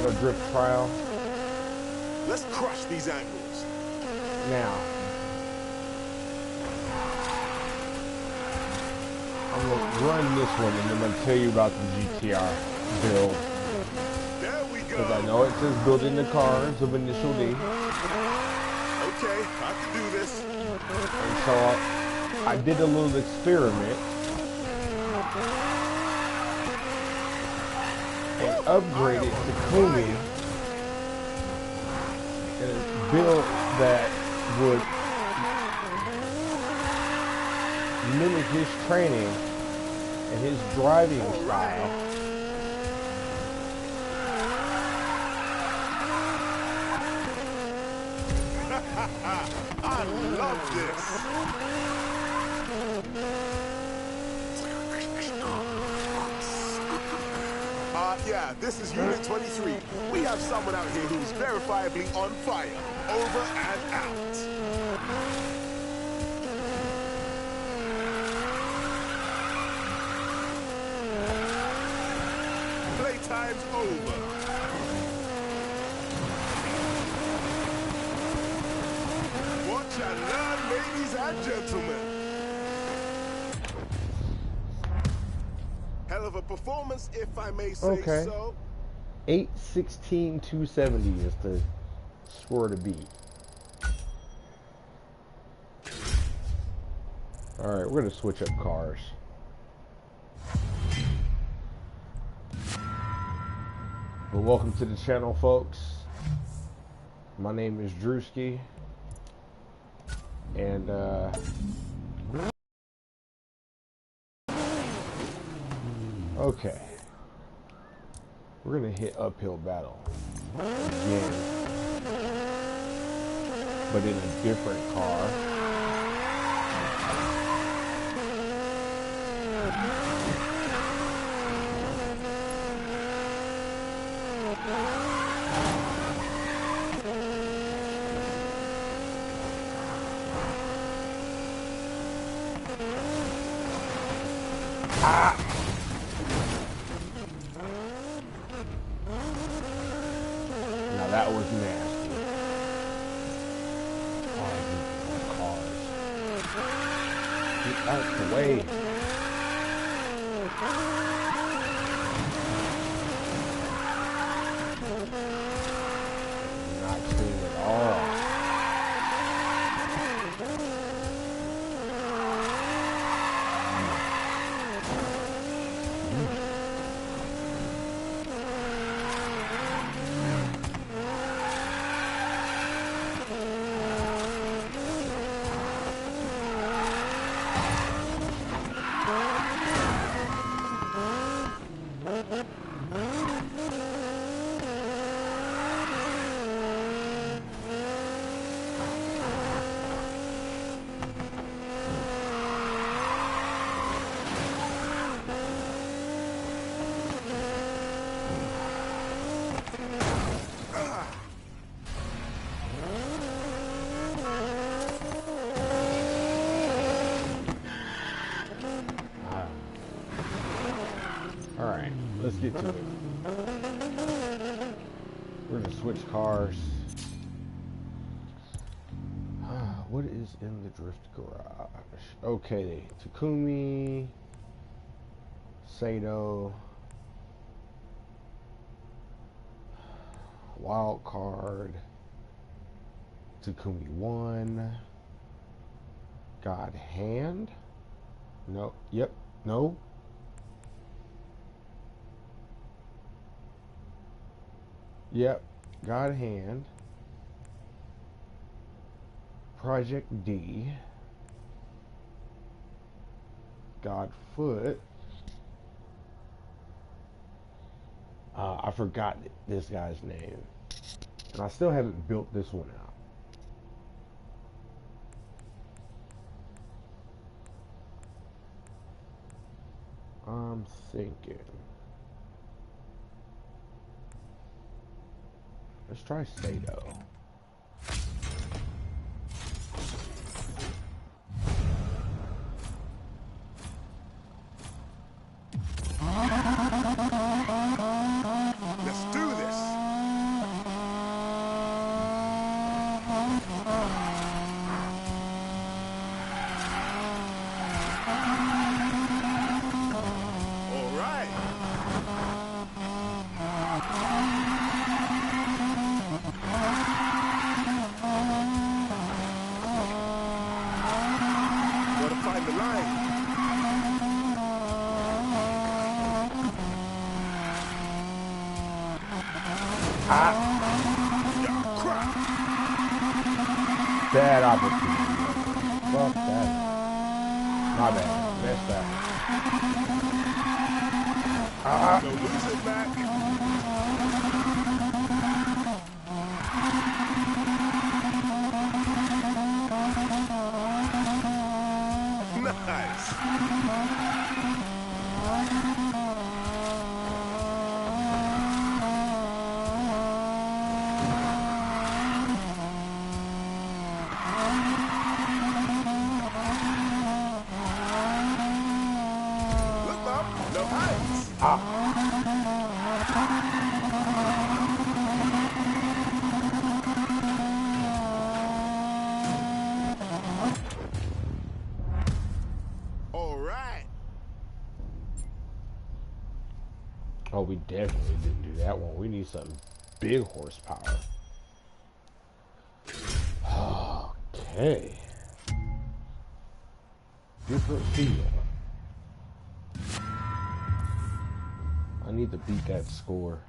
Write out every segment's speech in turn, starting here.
Shadow Drift trial. Let's crush these angles. Now, I'm gonna run this one and I'm gonna tell you about the GTR build. There we go. Because I know it says building the cars of initial D. Okay, I can do this. And so I did a little experiment and upgraded Takumi in a build that would mimic his training and his driving style. I love this. Yeah, this is Unit 23. We have someone out here who's verifiably on fire. Over and out. Playtime's over. Watch and learn, ladies and gentlemen. Hell of a performance, if I may say so. 816,270 is the score to beat. Alright, we're going to switch up cars. Well, welcome to the channel, folks. My name is Druski. And, okay. We're gonna hit uphill battle again, but in a different car. Ah! Now that was nasty. Oh, these cars. Get out the way. Not clean at all. Alright, let's get to it. We're gonna switch cars. What is in the drift garage? Okay, Takumi, Sato, Wild Card, Takumi 1, God Hand. No, yep, no. Yep, God Hand, Project D, God Foot. I forgot this guy's name, and I still haven't built this one out. I'm thinking. Let's try Sato. Let's do this. Bad opportunity. Fuck that. My bad. Messed that. Don't lose it, Mac. Nice. Look up, no heights. All right. Oh, we definitely didn't do that one. We need some big horsepower. Okay. Different feel. I need to beat that score.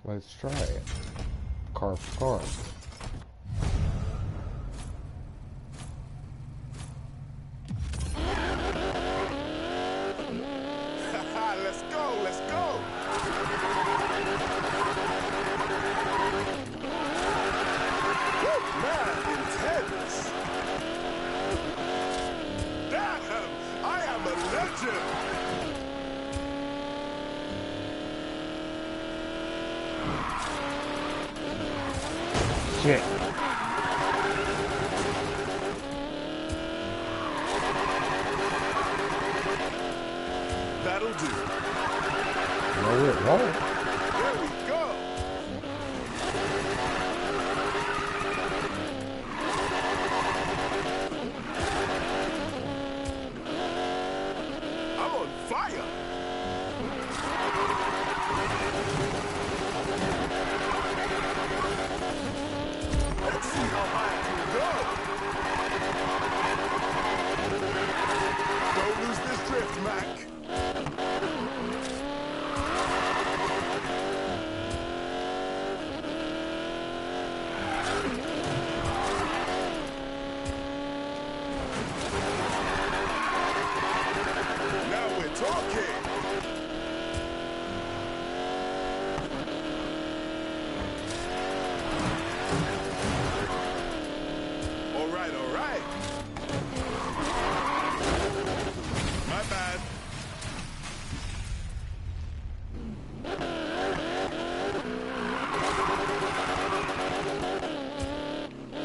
Let's try it. Car for car. Let's go, let's go. Woo, man, intense. Damn, I am a legend. Shit. That'll do. No, it won't. There we go. I'm on fire.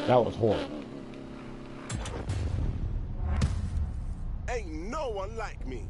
That was horrible. Ain't no one like me.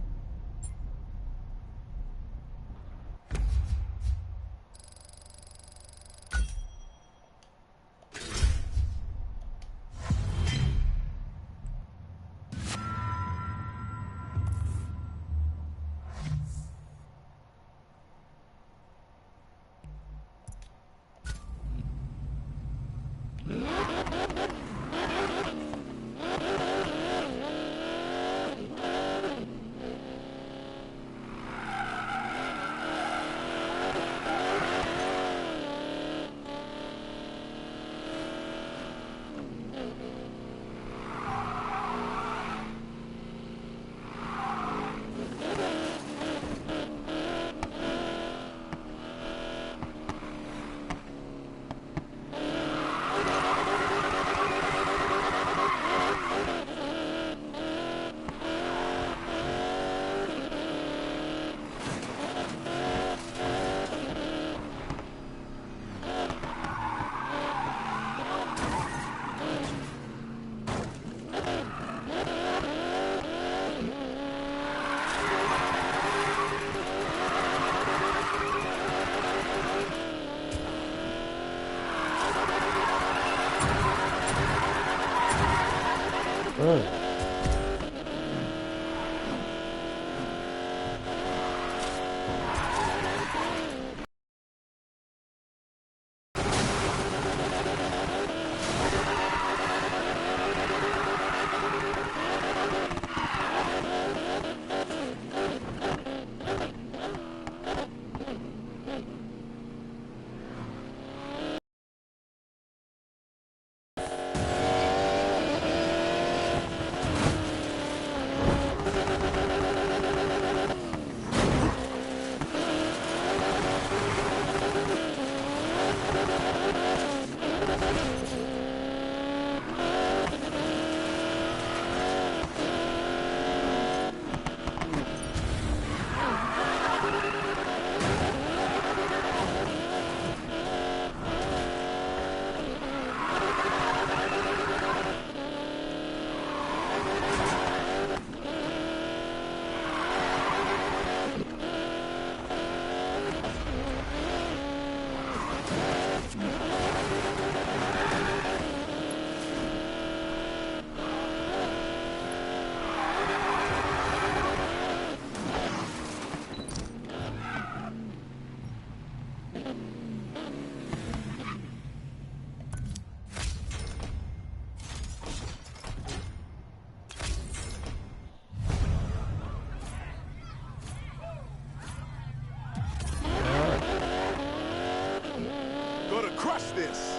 Crush this.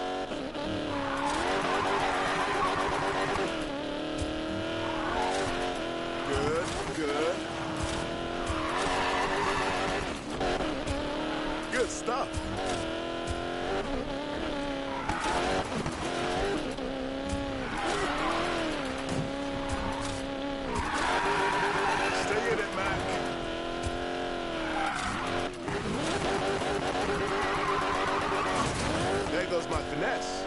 Good, good. Good stuff. Stay in it, Mac. There goes my finesse.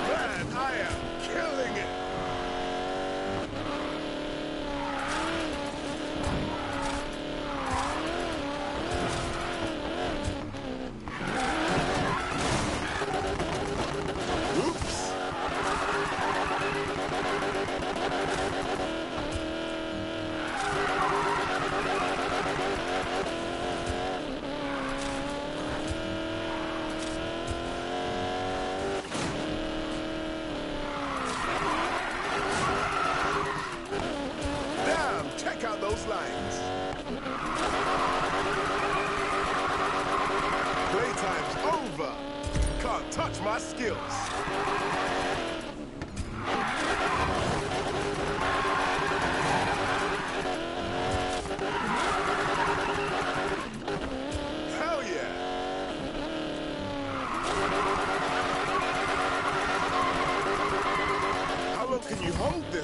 Man, I am killing it. Check out those lines. Playtime's over. Can't touch my skills. Hell yeah.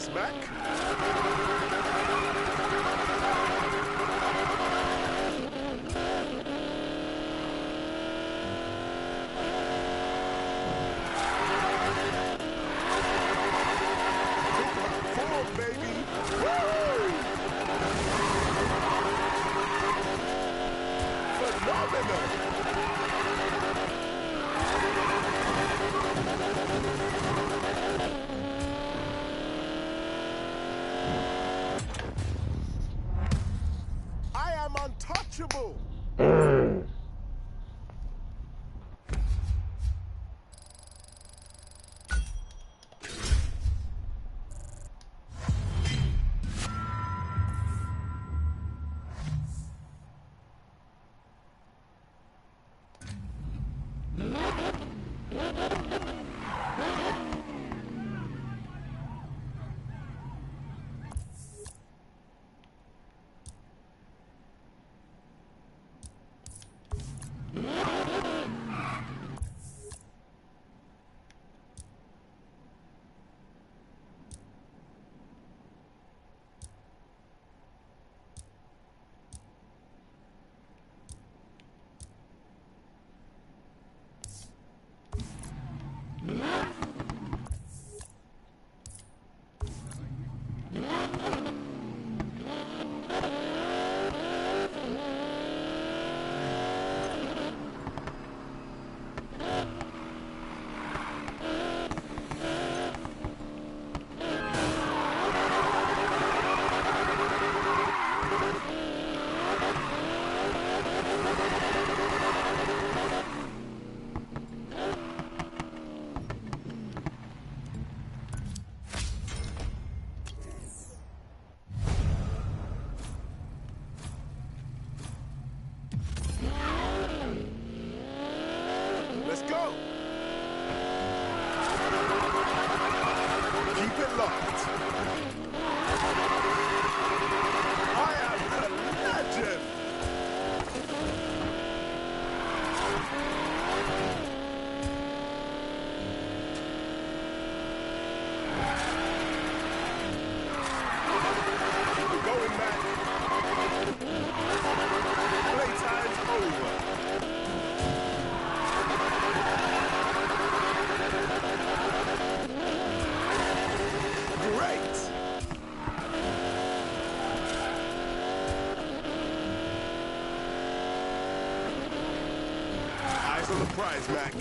this, Mac. I am untouchable. Let's go. Keep it locked. I am a legend. We're going back. Playtime's over. Eyes on the prize, Mac.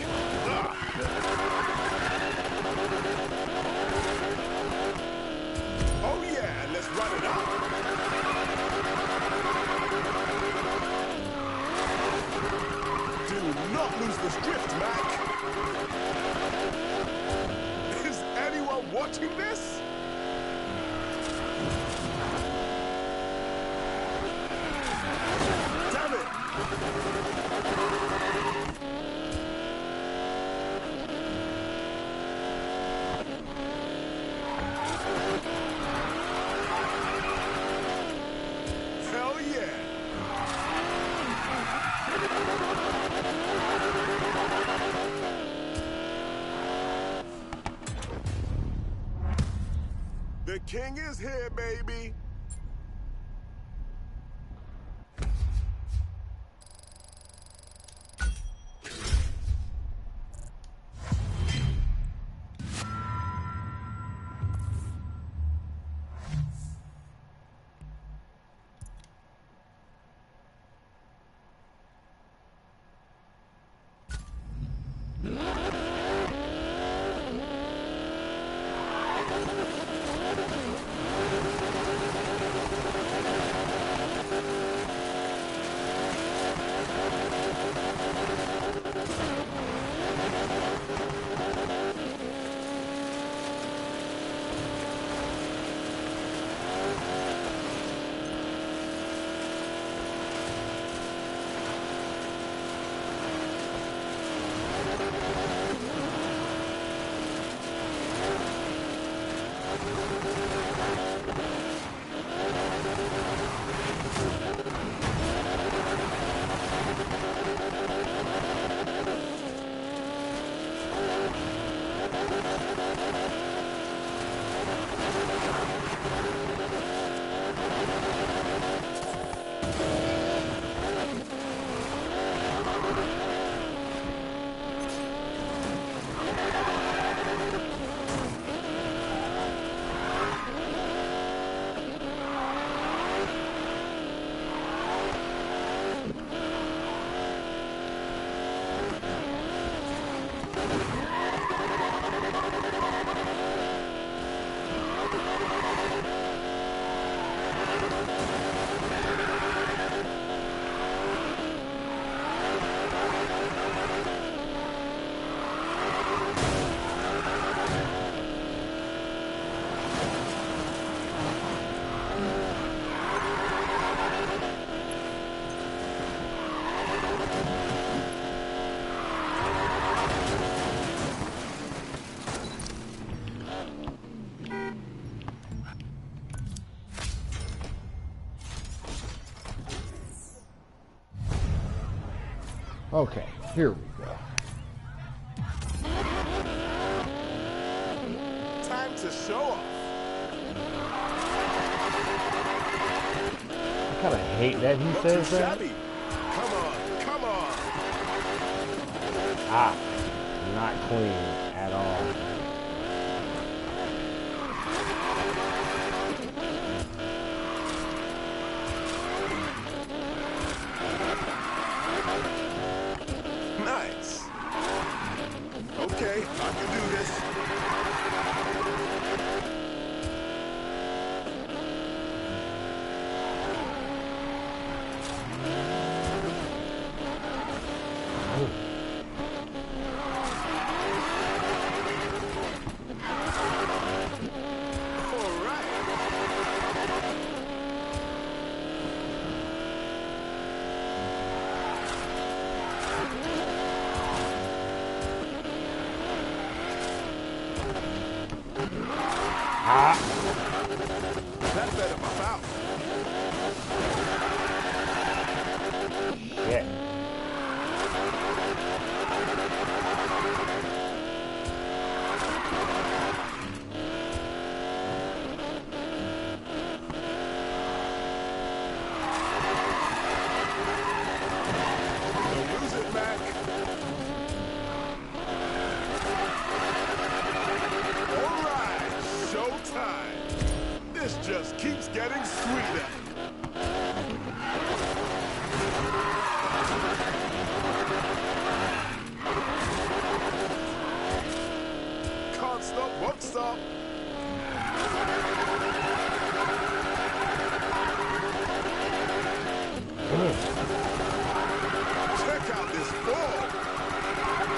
Oh yeah, let's run it up. Do not lose this drift, Mac. Is anyone watching this? Damn it! Hell yeah! The king is here, baby! Okay, here we go. Time to show off. I kind of hate that he Not says too that. shabby. Come on, come on. Ah, not clean at all. Nice. Okay, I can do this. All right. Ah, That better pop out. shit. Don't lose it, Mac. All right, showtime. This just keeps getting sweeter. Can't stop, won't stop. Check out this ball.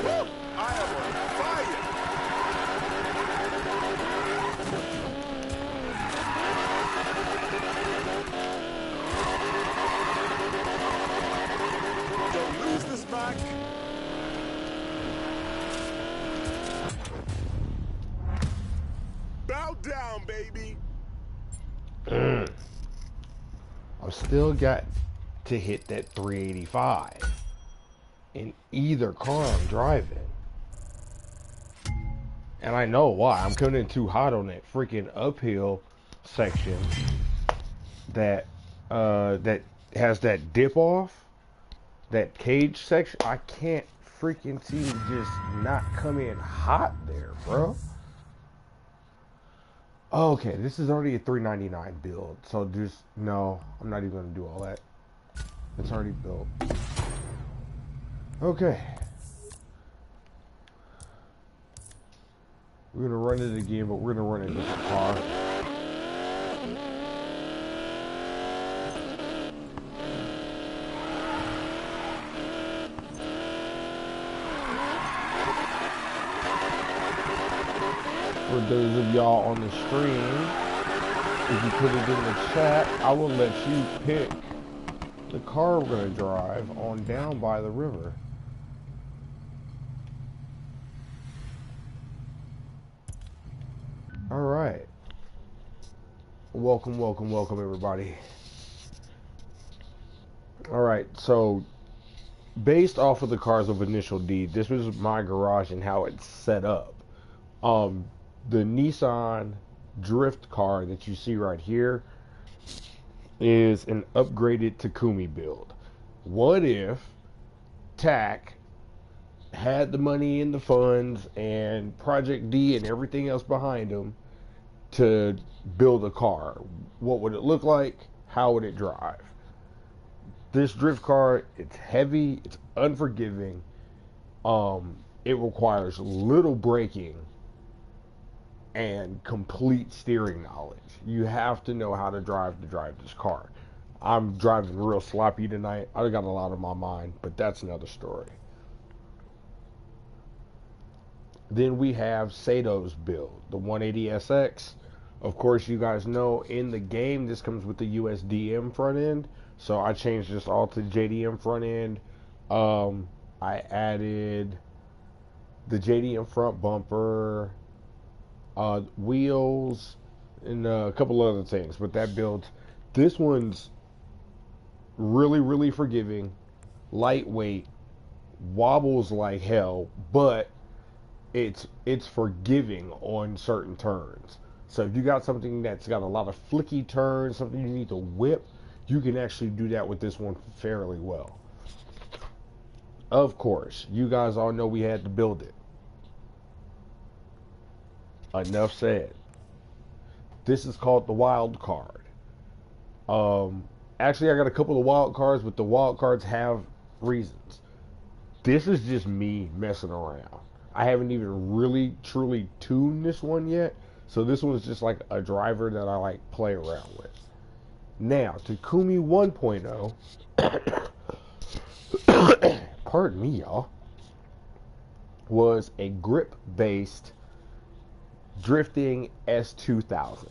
Woo! I am on fire. Don't lose this back. Bow down, baby. I've still got to hit that 385 in either car I'm driving. And I know why. I'm coming in too hot on that freaking uphill section that that has that dip off, that cage section. I can't freaking seem to just not come in hot there, bro. Okay, this is already a 399 build, so just no, I'm not even gonna do all that. It's already built. Okay. We're gonna run it again, but we're gonna run a different car. For those of y'all on the stream, if you put it in the chat, I will let you pick the car we're gonna drive on down by the river. All right. Welcome, welcome, welcome, everybody. All right, so based off of the cars of Initial D, this was my garage and how it's set up. The Nissan Drift car that you see right here is an upgraded Takumi build. What if TAC had the money and the funds and Project D and everything else behind them to build a car. What would it look like? How would it drive? This drift car, it's heavy, it's unforgiving. It requires little braking and complete steering knowledge. You have to know how to drive this car. I'm driving real sloppy tonight. I got a lot on my mind, but that's another story. Then we have Sato's build, the 180SX. Of course, you guys know in the game this comes with the USDM front end, so I changed this all to JDM front end. I added the JDM front bumper, wheels, and a couple other things. But that build, this one's really forgiving, lightweight, wobbles like hell, but it's forgiving on certain turns. So if you got something that's got a lot of flicky turns, something you need to whip, you can actually do that with this one fairly well. Of course, you guys all know we had to build it. Enough said. This is called the wild card. Actually, I got a couple of wild cards, but the wild cards have reasons. This is just me messing around. I haven't even really truly tuned this one yet, so this one's just like a driver that I like play around with. Now, Takumi 1.0, pardon me, y'all, was a grip-based drifting S2000.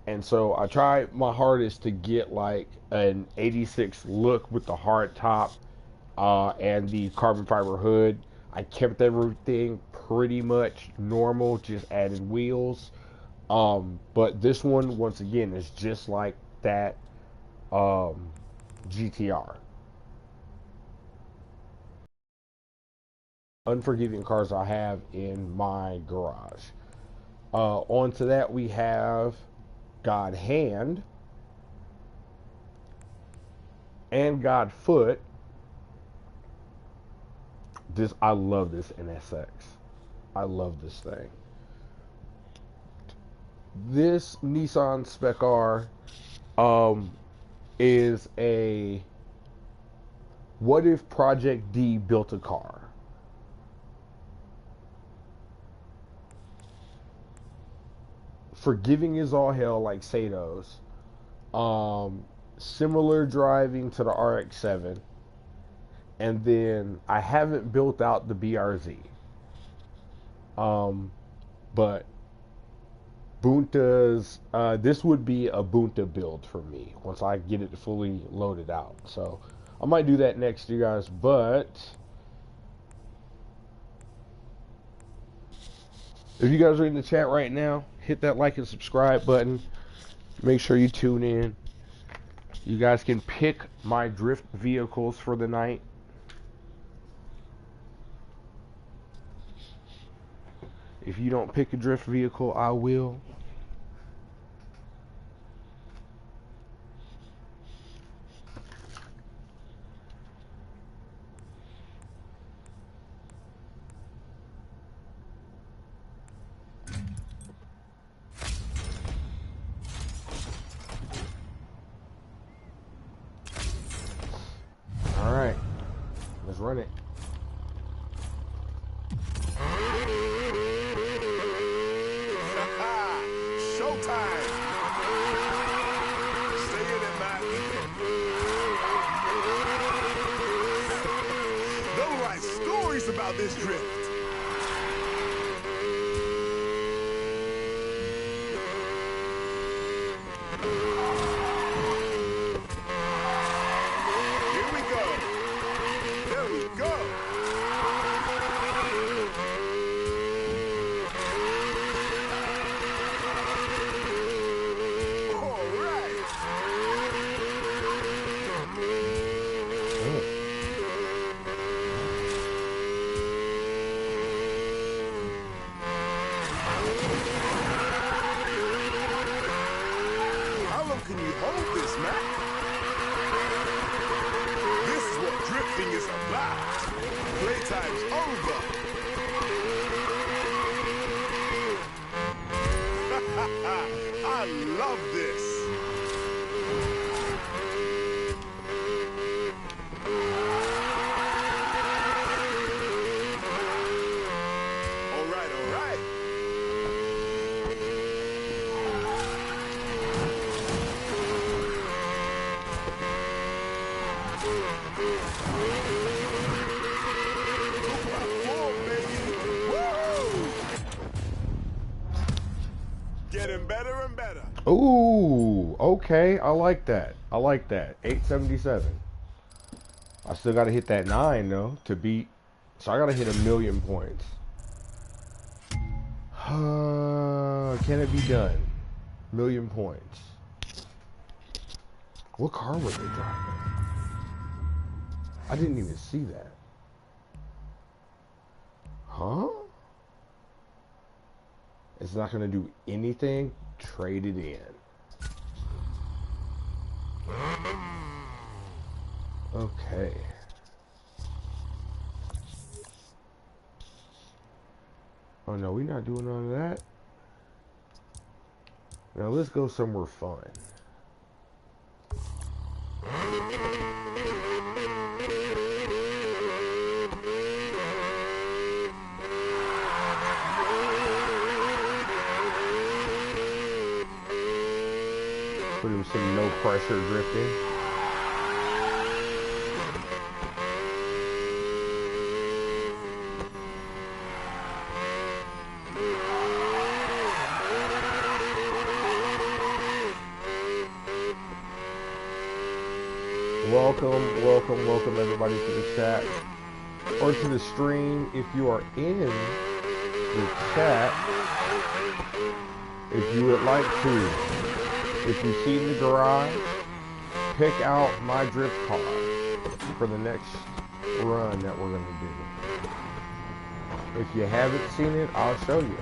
And so I tried my hardest to get like an 86 look with the hard top and the carbon fiber hood. I kept everything pretty much normal, just added wheels. But this one, once again, is just like that GTR. Unforgiving cars I have in my garage. Onto that we have God Hand and God Foot. I love this NSX. I love this thing. This Nissan Spec R is a what if Project D built a car? Forgiving as all hell like Sato's. Similar driving to the RX-7. And then I haven't built out the BRZ. But Bunta's, this would be a Bunta build for me once I get it fully loaded out. So I might do that next, you guys. But if you guys are in the chat right now, hit that like and subscribe button. Make sure you tune in. You guys can pick my drift vehicles for the night. If you don't pick a drift vehicle, I will. All right, let's run it. Showtime! Stay in it, Matt. They'll write stories about this drift. Here we go. There we go. Can you hold this, Matt? This is what drifting is about. Playtime's over. getting better and better. Ooh, okay. I like that. I like that. 877. I still got to hit that 9, though, to beat. So I got to hit 1,000,000 points. Can it be done? 1,000,000 points. What car was they driving? I didn't even see that. Huh? It's not going to do anything. Trade it in. Okay. Oh no, we're not doing none of that. Now let's go somewhere fun. Put him some no pressure drifting. Welcome everybody to the chat or to the stream. If you are in the chat, if you would like to, if you see the garage, pick out my drift car for the next run that we're going to do. If you haven't seen it, I'll show you.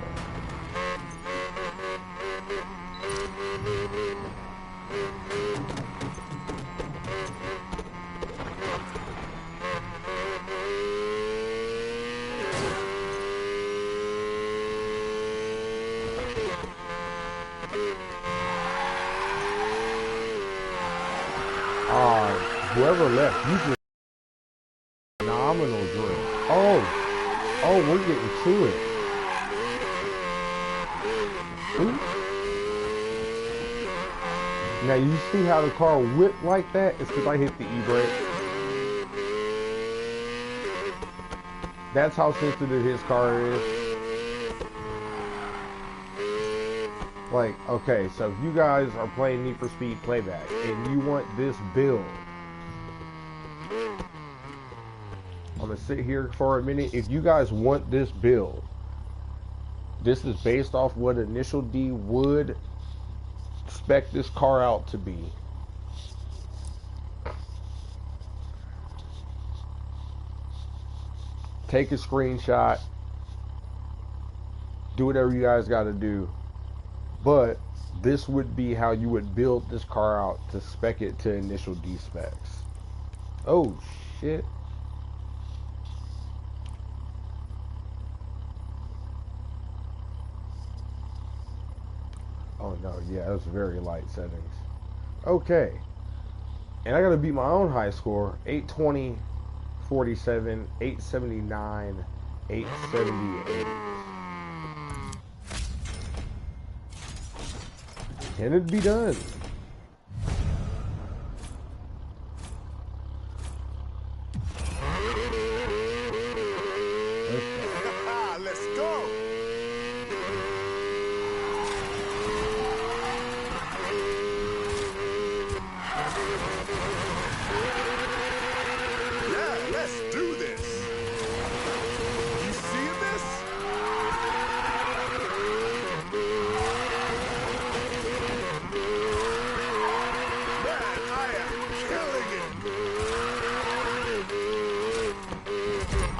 Whoever left, you just phenomenal drift. Oh, we're getting to it. Ooh. Now you see how the car whipped like that? It's because I hit the e-brake. That's how sensitive his car is. Like, okay, so if you guys are playing Need for Speed Playback and you want this build, I'm going to sit here for a minute. If you guys want this build, this is based off what Initial D would spec this car out to be. Take a screenshot. Do whatever you guys got to do. But this would be how you would build this car out to spec it to Initial D specs. Oh, shit. Oh no, yeah, that's very light settings. Okay. And I gotta beat my own high score. 820, 47, 879, 878. Can it be done? Let's go.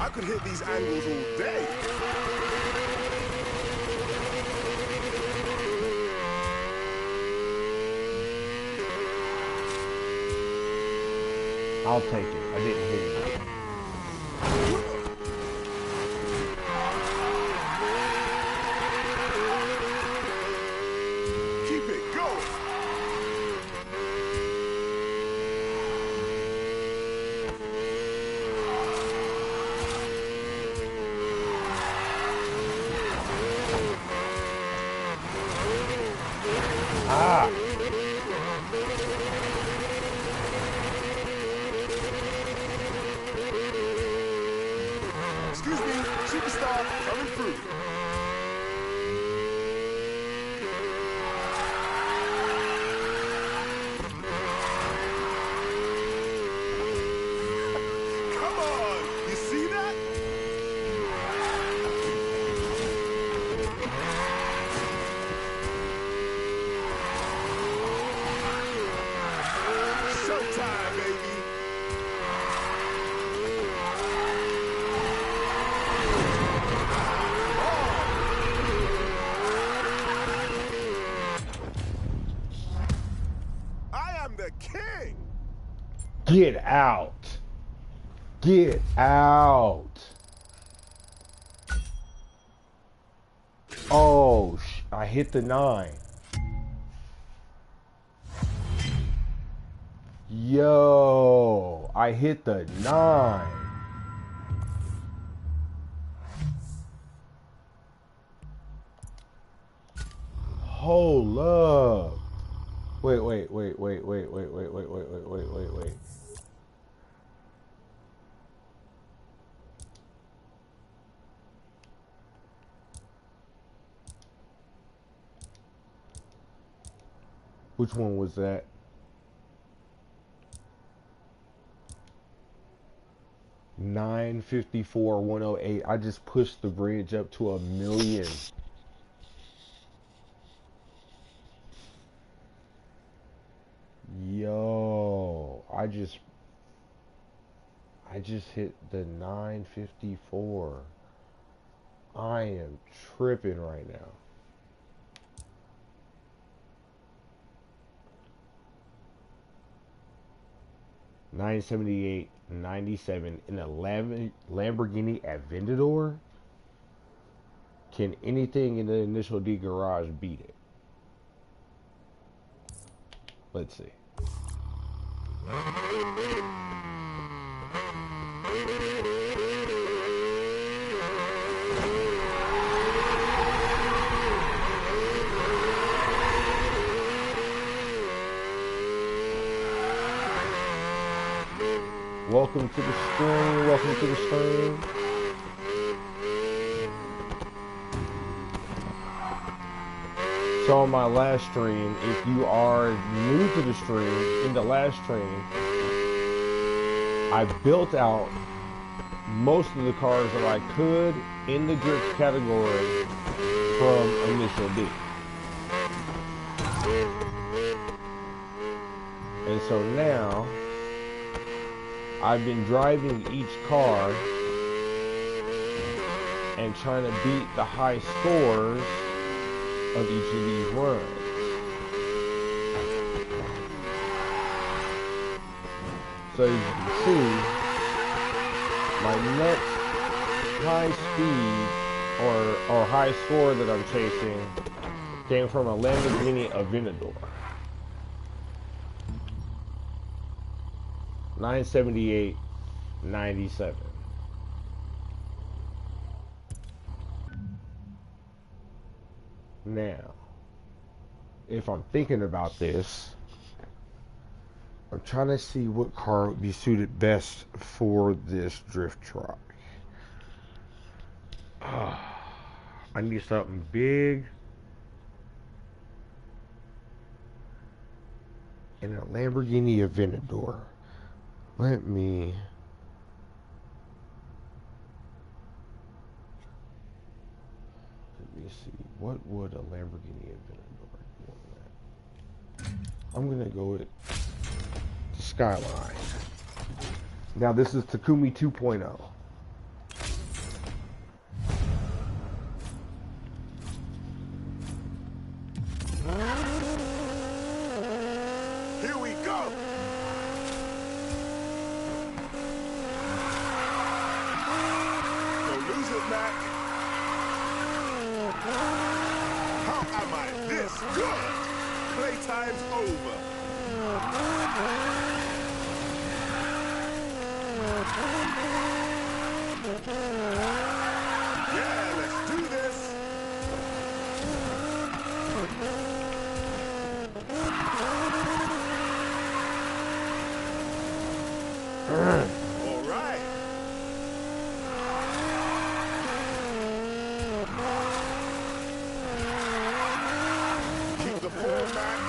I could hit these angles all day. I'll take it. I didn't hit it. Keep it going. Ah! Get out. Get out. Oh, I hit the 9. Yo, I hit the 9. Hold up. Wait. Which one was that? $954,108. I just pushed the bridge up to 1,000,000. Yo, I just hit the 954. I am tripping right now. $978.97 in a Lamborghini Aventador. Can anything in the initial D garage beat it? Let's see. Welcome to the stream. Welcome to the stream. So on my last stream, if you are new to the stream, in the last stream, I built out most of the cars that I could in the drift category from Initial D. And so now, I've been driving each car and trying to beat the high scores of each of these runs. So as you can see, my next high speed or high score that I'm chasing came from a Lamborghini Aventador. 978.97. Now, if I'm thinking about this, I'm trying to see what car would be suited best for this drift truck. I need something big and a Lamborghini Aventador. Let me see. What would a Lamborghini Aventador do on that? I'm gonna go with the Skyline. Now this is Takumi 2.0. Here we go. Don't lose it, Mac. How am I this good? Playtime's over. Yeah, let's do this. All right. Keep the ball back.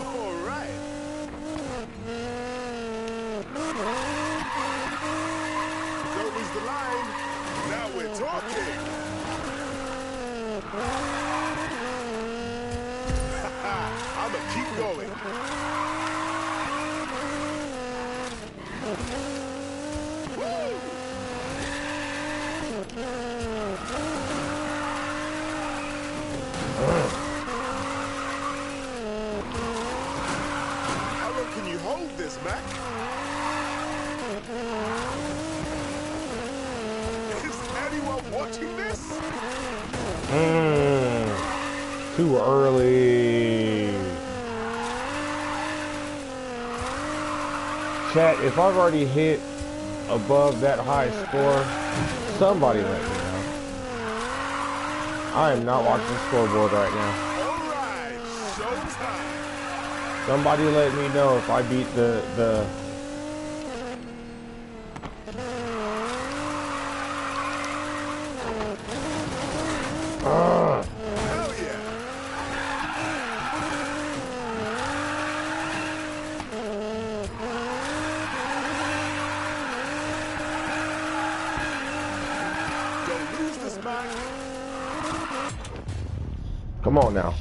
All right. Don't lose the line. Now we're talking. I'ma keep going. Woo! Mac? Is anyone watching this? Too early. Chat, if I've already hit above that high score, somebody let me know. I am not watching the scoreboard right now. Alright, showtime. Somebody let me know if I beat the Hell yeah. Don't lose this match. Come on now.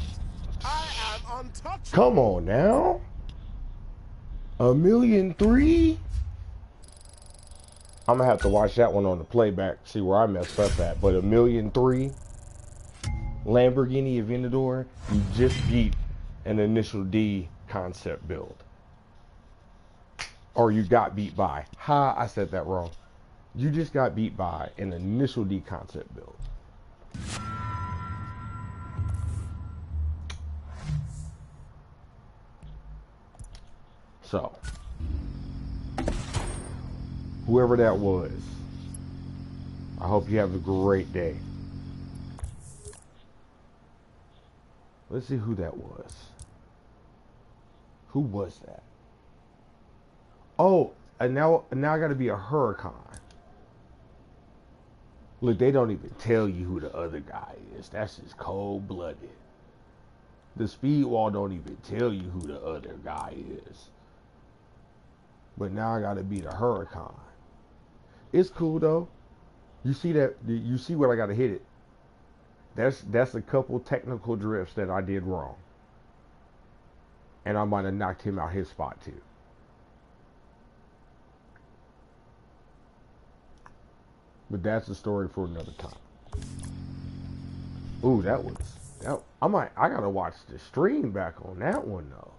I am untouchable. Come on now. 1,000,003? I'm gonna have to watch that one on the playback, see where I messed up at. But 1,000,003 Lamborghini Aventador, you just beat an initial D concept build. Or you got beat by. Ha, I said that wrong. You just got beat by an initial D concept build. So, whoever that was, I hope you have a great day. Let's see who that was. Who was that? Oh, and now I got to be a hurricane. Look, they don't even tell you who the other guy is. That's just cold-blooded. The speed wall don't even tell you who the other guy is. But now I got to be the hurricane. It's cool though. You see that? You see what I got to hit it? That's a couple technical drifts that I did wrong. And I might have knocked him out his spot too. But that's a story for another time. Ooh, that I gotta watch the stream back on that one though.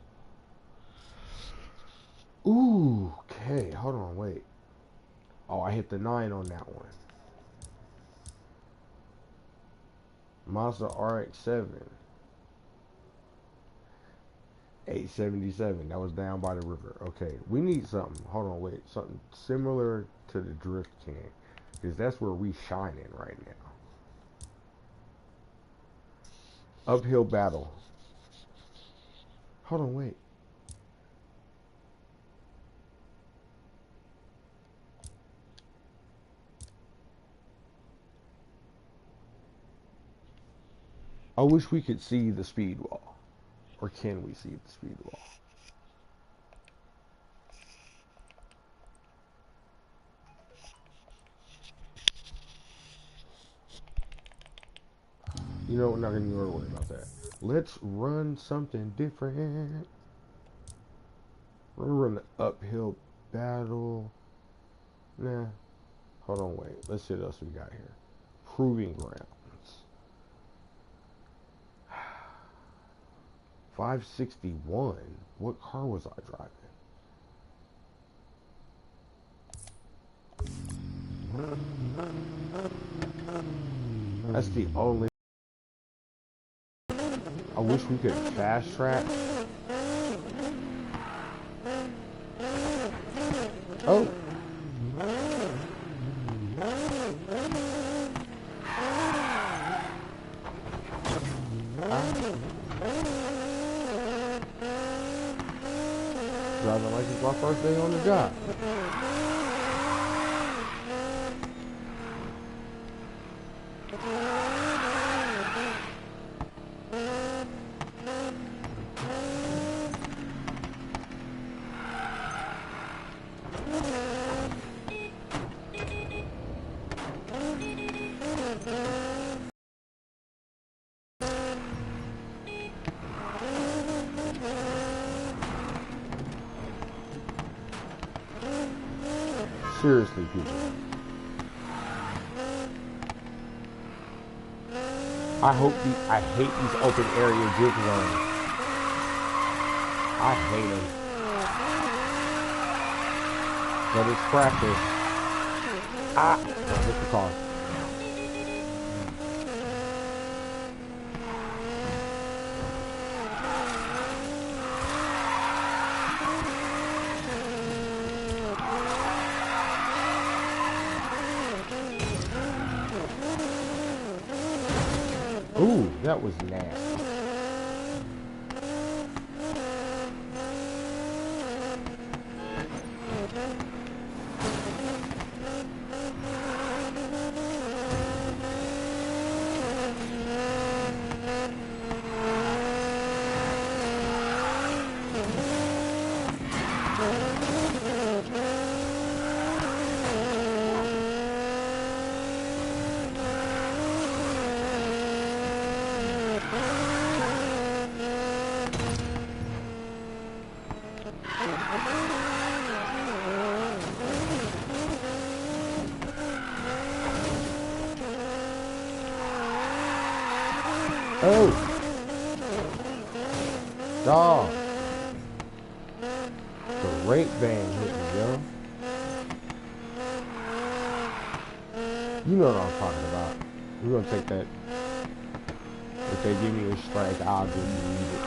Ooh, okay, hold on, wait. Oh, I hit the 9 on that one. Mazda RX-7. 877. That was down by the river. Okay, we need something. Hold on, wait. Something similar to the Drift King. Because that's where we shining right now. Uphill battle. Hold on, wait. I wish we could see the speed wall. Or can we see the speed wall? You know, we're not going to worry about that. Let's run something different. We're going to run the uphill battle. Nah. Hold on, wait. Let's see what else we got here. Proving grounds. 561. What car was I driving? That's the only. I wish we could fast track. Oh. Driving like it's my first day on the job. Seriously, people. I hate these open area drift zones. I hate them. But it's practice. Ah! I hit the car. Ooh, that was nasty. Oh! Dog! The rape van hit me, yo. You know what I'm talking about. We're gonna take that. If they give me a strike, I'll give you it.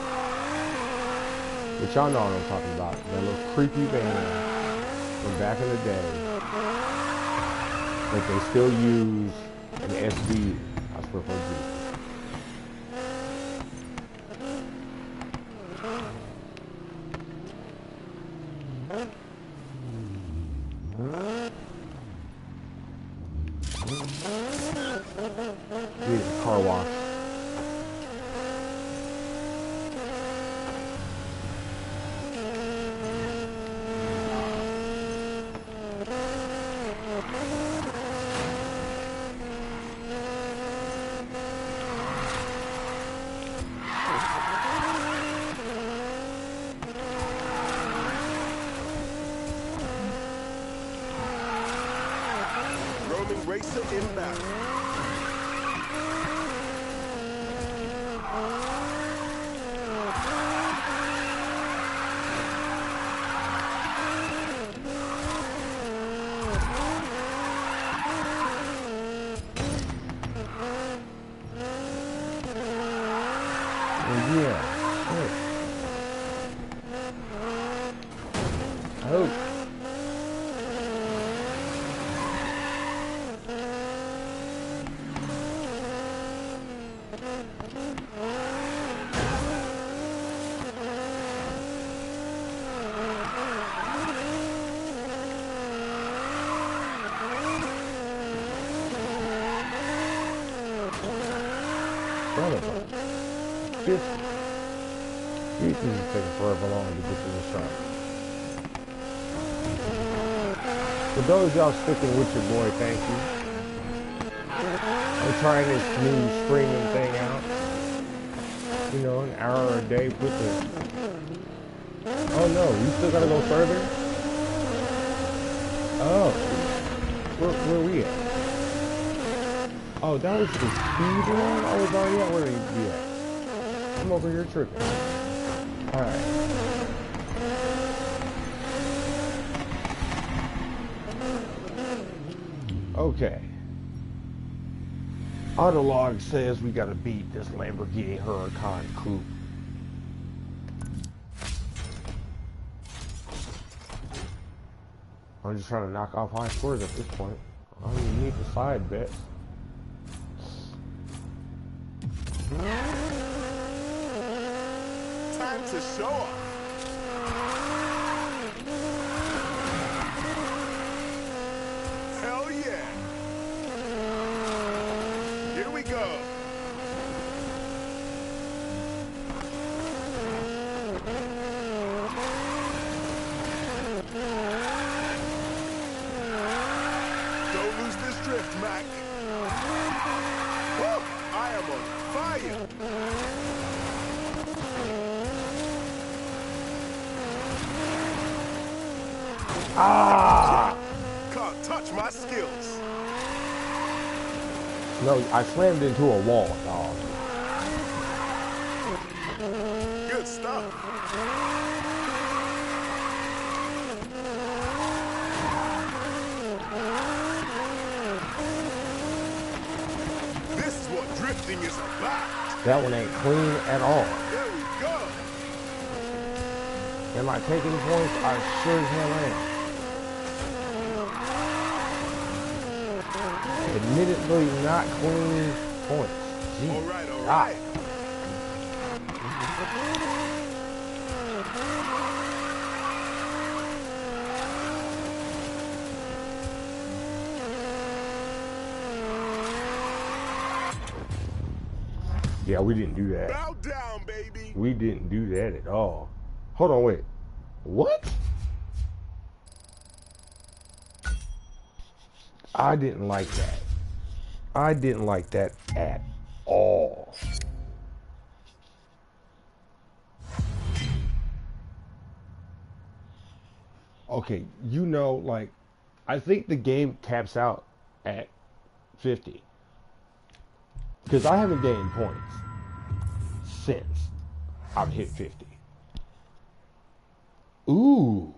But y'all know what I'm talking about. That little creepy van from back in the day that they still use in SB. I swear for Jesus. Need a car wash. Roaming racer inbound. Yeah. Oh. This is taking forever long to get to the shop. For those y'all sticking with your boy, thank you. I'm trying this new streaming thing out. You know, an hour a day, put the... Oh no, you still gotta go further? Oh. Where we at? Oh, that was the speed one? I was already at where we at. I'm over here tripping. Alright. Okay. Autolog says we gotta beat this Lamborghini Huracan coupe. I'm just trying to knock off high scores at this point. I don't even need the side bet. Time to show off. Hell yeah. Here we go. Don't lose this drift, Mac. Woo! I am on fire. Ah! Can't touch my skills. No, I slammed into a wall, dog. Good stuff. This is what drifting is about. That one ain't clean at all. There we go. Am I taking points? I sure as hell am. Admittedly not clean points. Jeez. All right, all right. Yeah, we didn't do that. Bow down, baby. We didn't do that at all. Hold on, wait. What? I didn't like that. I didn't like that at all. Okay, you know, like, I think the game caps out at 50. Because I haven't gained points since I've hit 50. Ooh.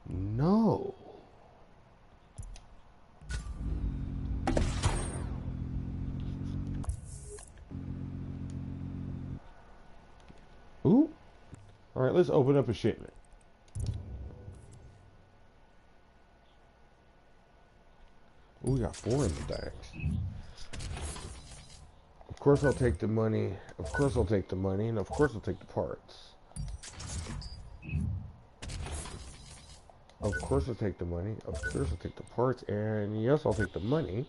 No. Ooh. All right, let's open up a shipment. Ooh, we got 4 in the bags. Of course I'll take the money. Of course I'll take the money. And of course I'll take the parts. Of course I'll take the money. Of course I'll take the parts. And yes, I'll take the money.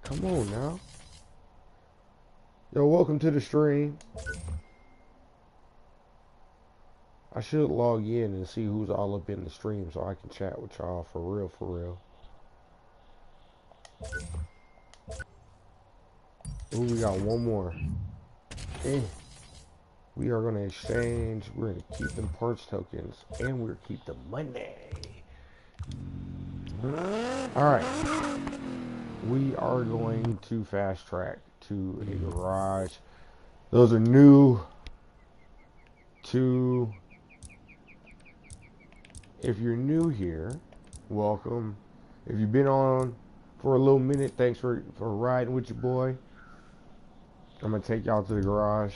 Come on now. Yo, welcome to the stream. I should log in and see who's all up in the stream so I can chat with y'all for real, for real. Ooh, we got one more. We are going to exchange. We're going to keep them parts tokens. And we're going to keep the money. Alright. We are going to fast track to a garage. Those are new to... If you're new here, welcome. If you've been on for a little minute, thanks for riding with your boy. I'm going to take y'all to the garage.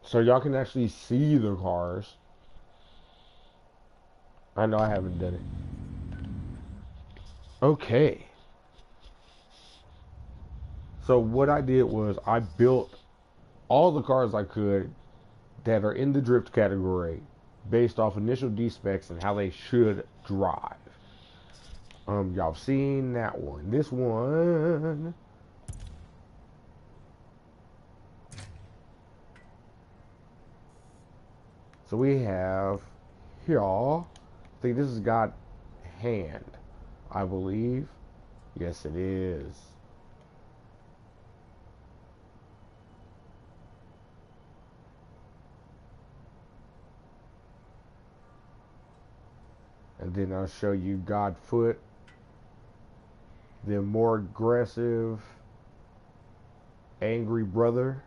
So y'all can actually see the cars. I know I haven't done it. Okay. So what I did was I built all the cars I could that are in the drift category based off initial D specs and how they should drive. Y'all seen that one. This one. So we have here. I think this has got hand, I believe. Yes, it is. And then I'll show you Godfoot, the more aggressive, angry brother.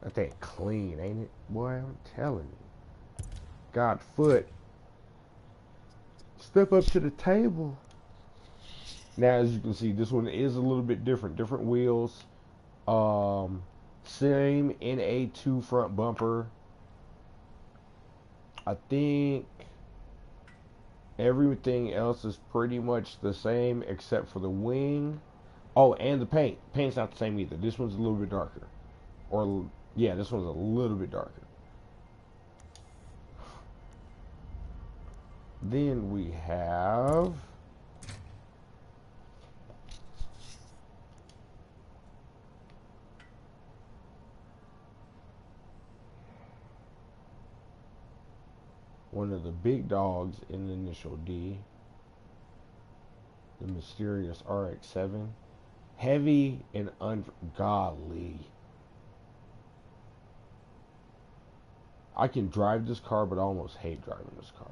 That thing clean, ain't it? Boy, I'm telling you. Godfoot, step up to the table. Now, as you can see, this one is a little bit different. Different wheels. Same NA2 front bumper. I think everything else is pretty much the same except for the wing. Oh, and the paint. Paint's not the same either. This one's a little bit darker. Or, yeah, this one's a little bit darker. Then we have... one of the big dogs in the initial D, the mysterious RX-7, heavy and ungodly. I can drive this car, but I almost hate driving this car,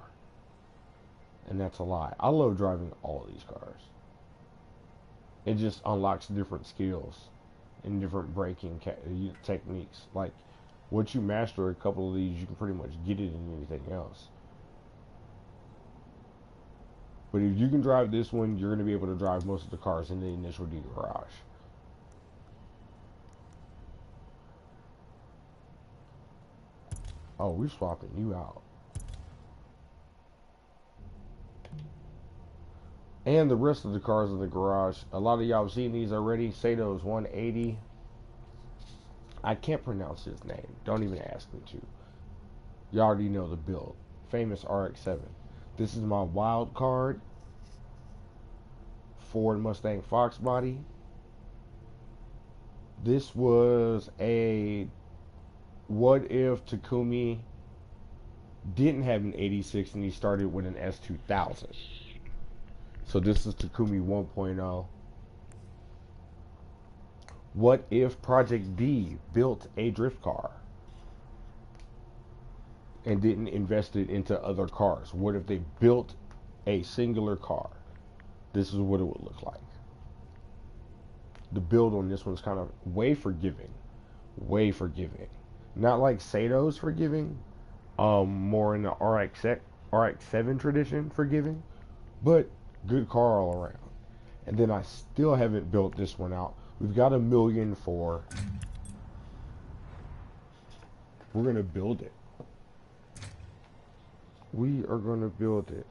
and that's a lie. I love driving all of these cars. It just unlocks different skills. and different braking techniques. Like, once you master a couple of these, you can pretty much get it in anything else. But if you can drive this one, you're going to be able to drive most of the cars in the initial D garage. Oh, we're swapping you out. And the rest of the cars in the garage. A lot of y'all have seen these already. Sato's 180. I can't pronounce his name. Don't even ask me to. You already know the build. Famous RX-7. This is my wild card. Ford Mustang Fox body. This was a what if Takumi didn't have an 86 and he started with an S2000. So this is Takumi 1.0. What if Project D built a drift car and didn't invest it into other cars? What if they built a singular car? This is what it would look like. The build on this one's kind of way forgiving. Way forgiving. Not like Sato's forgiving. More in the RX-7 tradition forgiving. But good car all around. And then I still haven't built this one out. We've got $1 million for. We're going to build it. We are going to build it.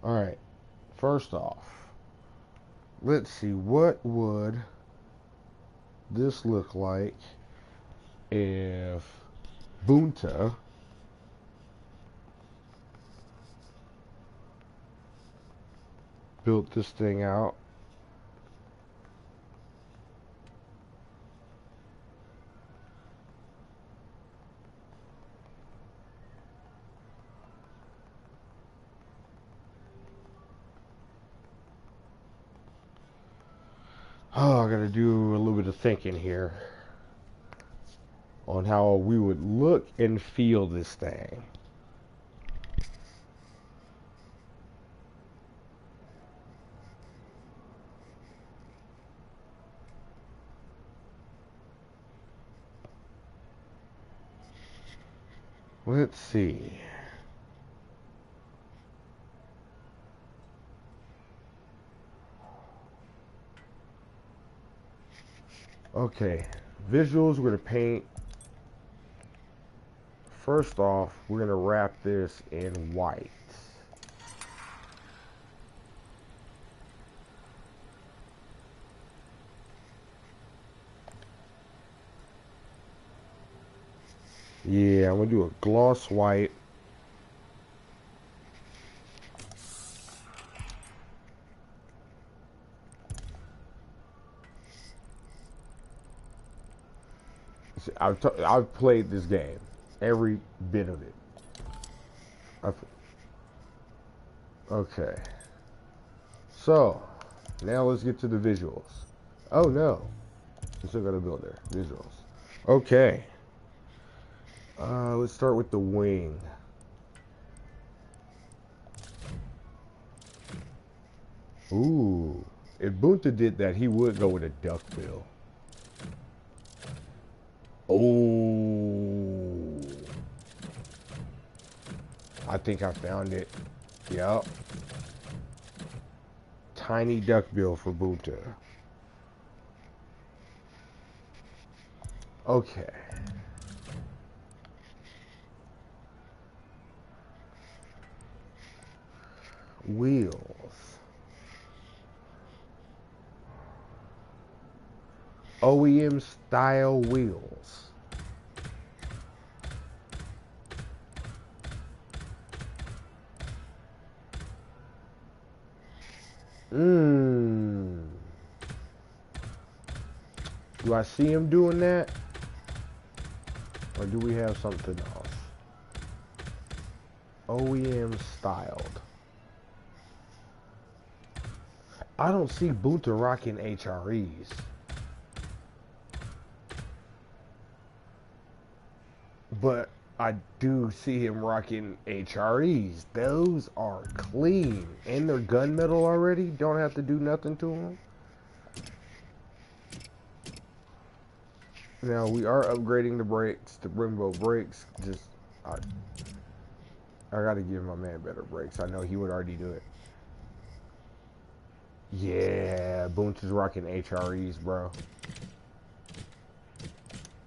Alright, first off, let's see, what would this look like if Bunta built this thing out? Oh, I gotta do a little bit of thinking here on how we would look and feel this thing. Let's see. Okay, visuals, we're going to paint. First off, we're going to wrap this in white. Yeah, I'm going to do a gloss white. I've played this game, every bit of it. Okay. So, now let's get to the visuals. Oh no, we still got to build there. Visuals. Okay. Let's start with the wing. Ooh, if Bunta did that, he would go with a duckbill. Oh, I think I found it. Yep. Tiny duckbill for Bunta. Okay. Wheels. OEM style wheels. Do I see him doing that? Or do we have something else? OEM styled. I don't see Bunta rocking HREs. But I do see him rocking HREs. Those are clean. And they're gunmetal already. Don't have to do nothing to them. Now we are upgrading the brakes to Brembo brakes. Just I gotta give my man better brakes. I know he would already do it. Yeah, Bunta's rocking HREs, bro.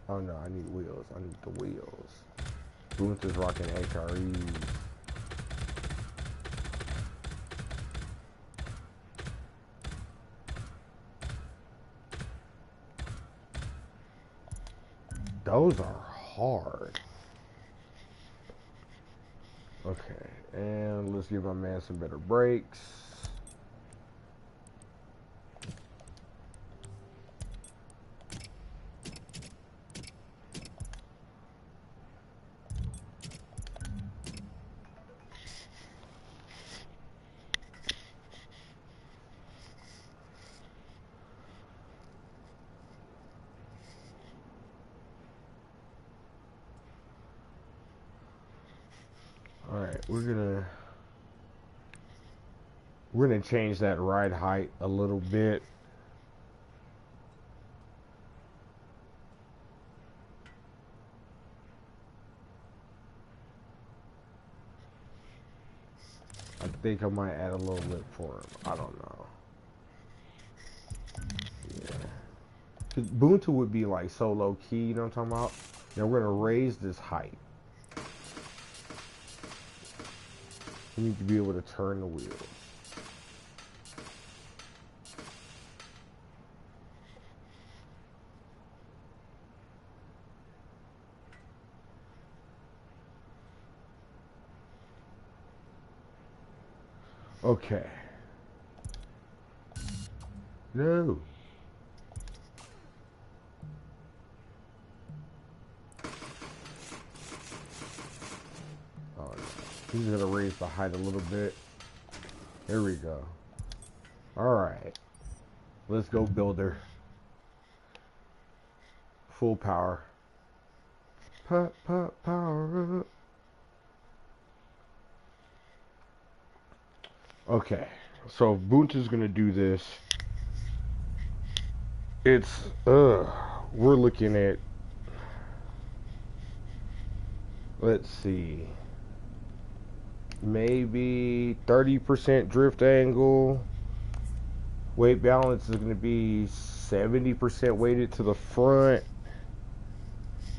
Oh no, I need wheels. I need the wheels. Bunta's rocking HREs. Those are hard. Okay, and let's give my man some better brakes. Alright, we're gonna change that ride height a little bit. I think I might add a little lip for him. I don't know. Yeah. 'Cause Bunta would be like so low key, you know what I'm talking about? Now we're gonna raise this height. We need to be able to turn the wheel. Okay. No. Oh, no. He's gonna raise the height a little bit. There we go. Alright. Let's go, builder. Full power. Power up. Okay. So Bunta's gonna do this. We're looking at, let's see, maybe 30% drift angle. Weight balance is going to be 70% weighted to the front,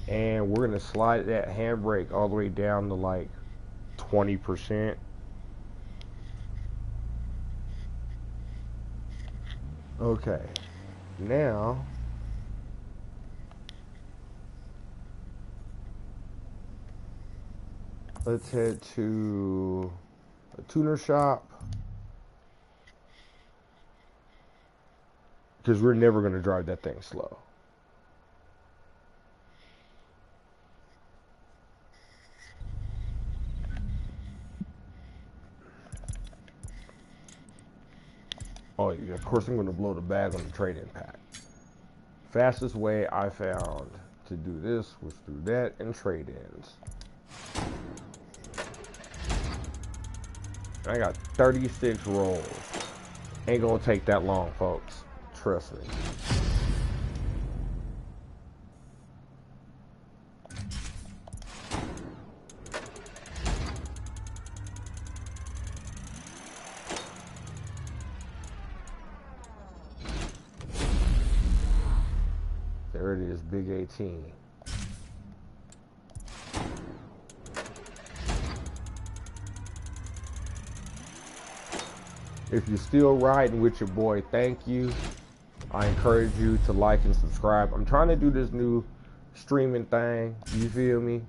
and we're going to slide that handbrake all the way down to like 20%. Okay, now let's head to a tuner shop, because we're never going to drive that thing slow. Oh yeah, of course I'm going to blow the bag on the trade-in pack. Fastest way I found to do this was through that and trade-ins. I got 36 rolls. Ain't gonna take that long, folks. Trust me. There it is, big 18. If you're still riding with your boy, thank you. I encourage you to like and subscribe. I'm trying to do this new streaming thing, you feel me?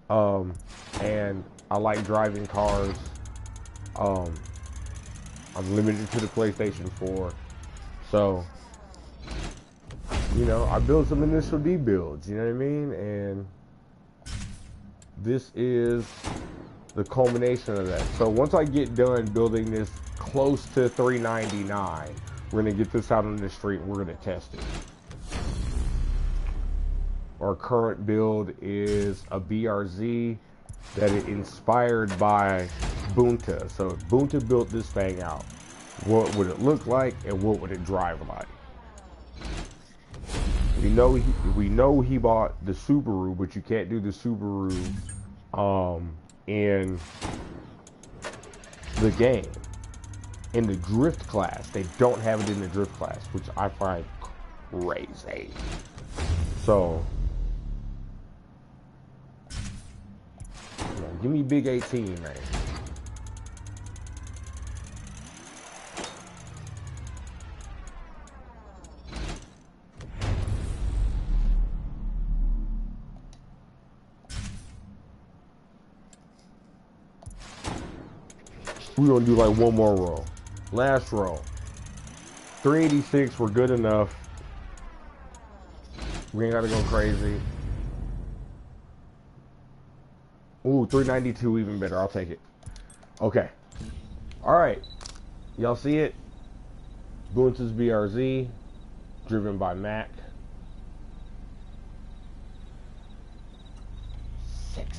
And I like driving cars. I'm limited to the PlayStation 4. So, you know, I built some initial D builds, you know what I mean? And this is the culmination of that. So once I get done building this close to 399, we're gonna get this out on the street and we're gonna test it. Our current build is a BRZ that is inspired by Bunta. So if Bunta built this thing out, what would it look like and what would it drive like? We know he bought the Subaru, but you can't do the Subaru in the game. In the drift class, they don't have it in the drift class, which I find crazy. So, give me big 18, man. We're gonna do like one more roll. Last roll. 386, we're good enough. We ain't gotta go crazy. Ooh, 392, even better. I'll take it. Okay. Alright. Y'all see it? Bunta's BRZ, driven by Mac. 6.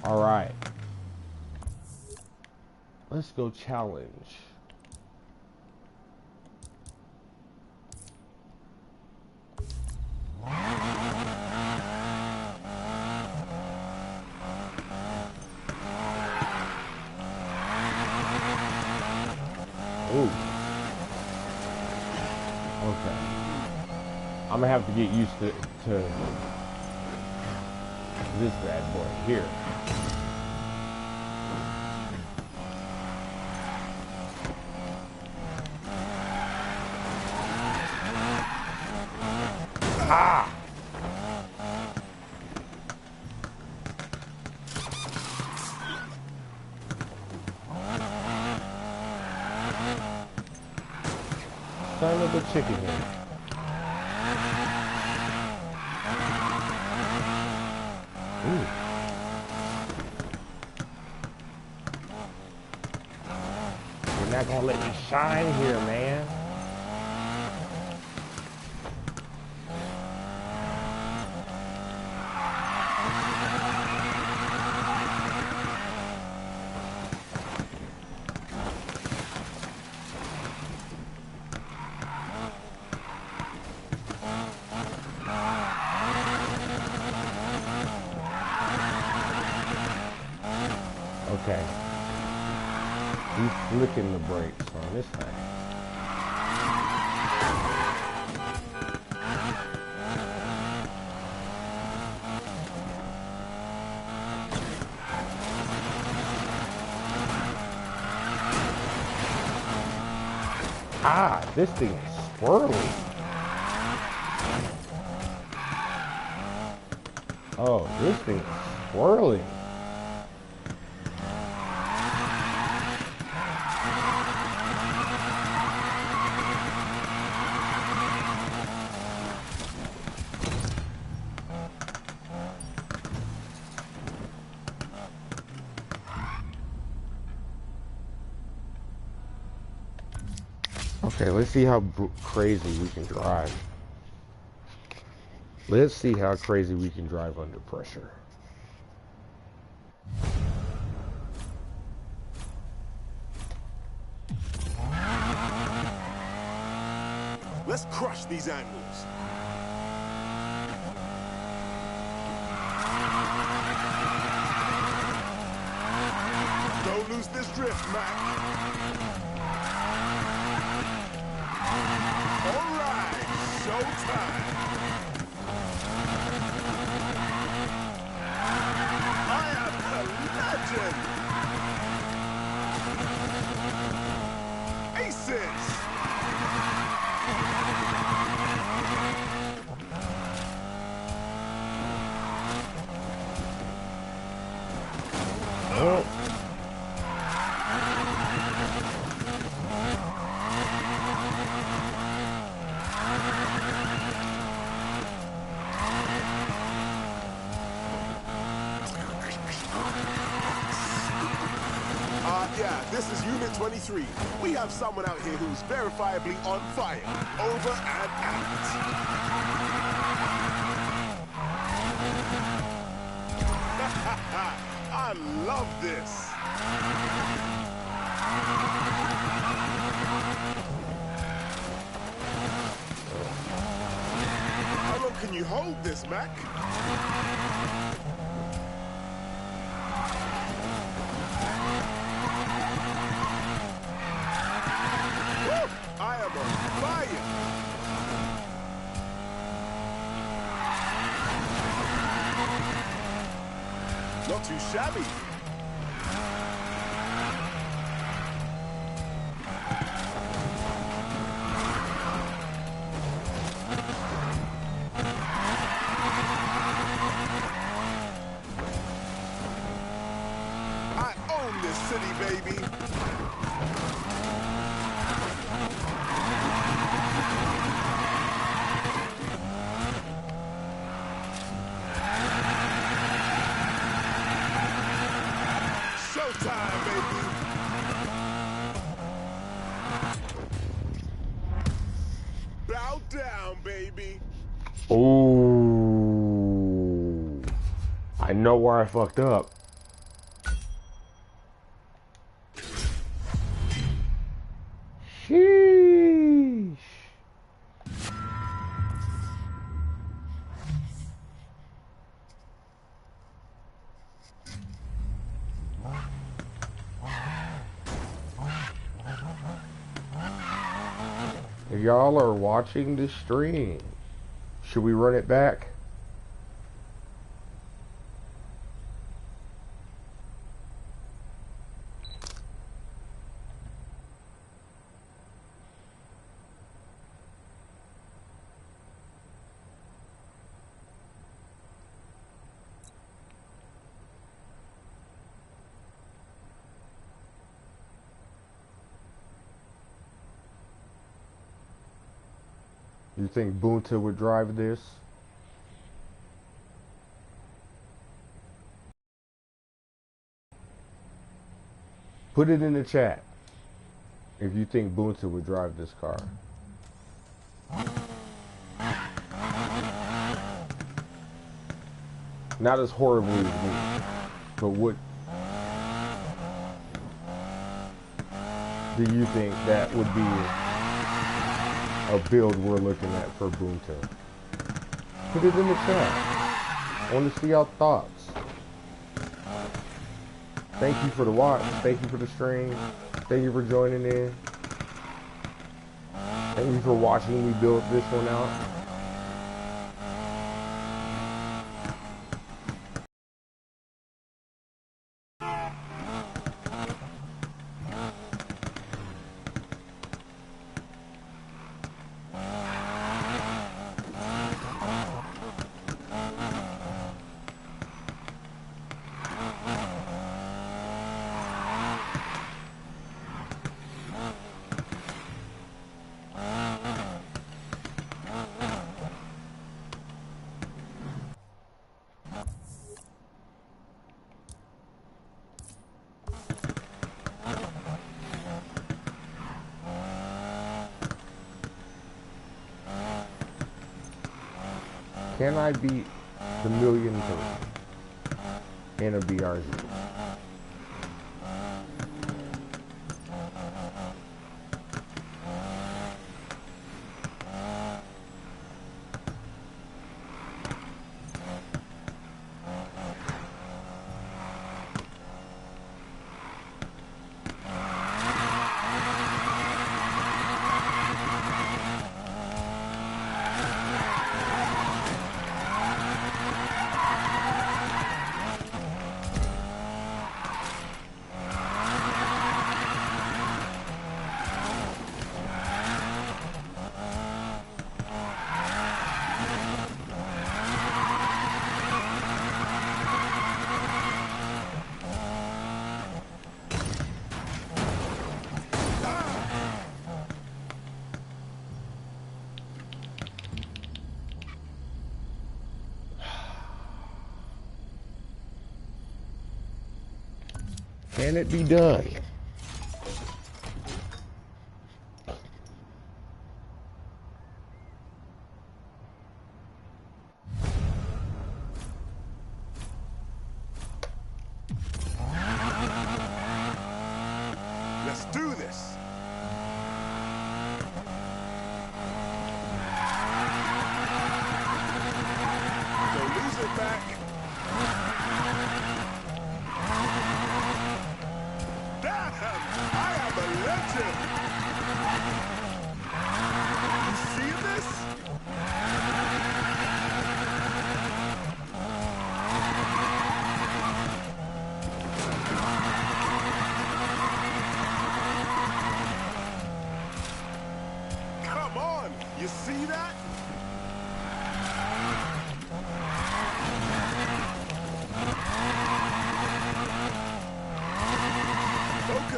Alright. Let's go challenge. Ooh. Okay. I'm gonna have to get used to this bad boy here. Ah! Son of a chicken head. Ooh. You're not gonna let me shine here, man. Okay. He's flicking the brakes on this thing. Ah, this thing is swirly. Oh, this thing is swirling. Okay, let's see how crazy we can drive. Let's see how crazy we can drive under pressure. Let's crush these angles. Don't lose this drift, Mac. All right, showtime. I am a legend. Aces. Oh. this is Unit 23. We have someone out here who's verifiably on fire. Over and out. I love this. How long can you hold this, Mac? Woo! I am on fire. Not too shabby. I own this city, baby. Showtime, baby. Bow down, baby. Ooh. I know where I fucked up. Sheesh. If y'all are watching this stream, should we run it back? You think Bunta would drive this? Put it in the chat if you think Bunta would drive this car. Not as horribly as me, but what do you think that would be a build we're looking at for Bunta? Put it in the chat. I want to see y'all thoughts. Thank you for the watch. Thank you for the stream. Thank you for joining in. Thank you for watching me build this one out. Can I beat the million person in a BRZ? Can it be done?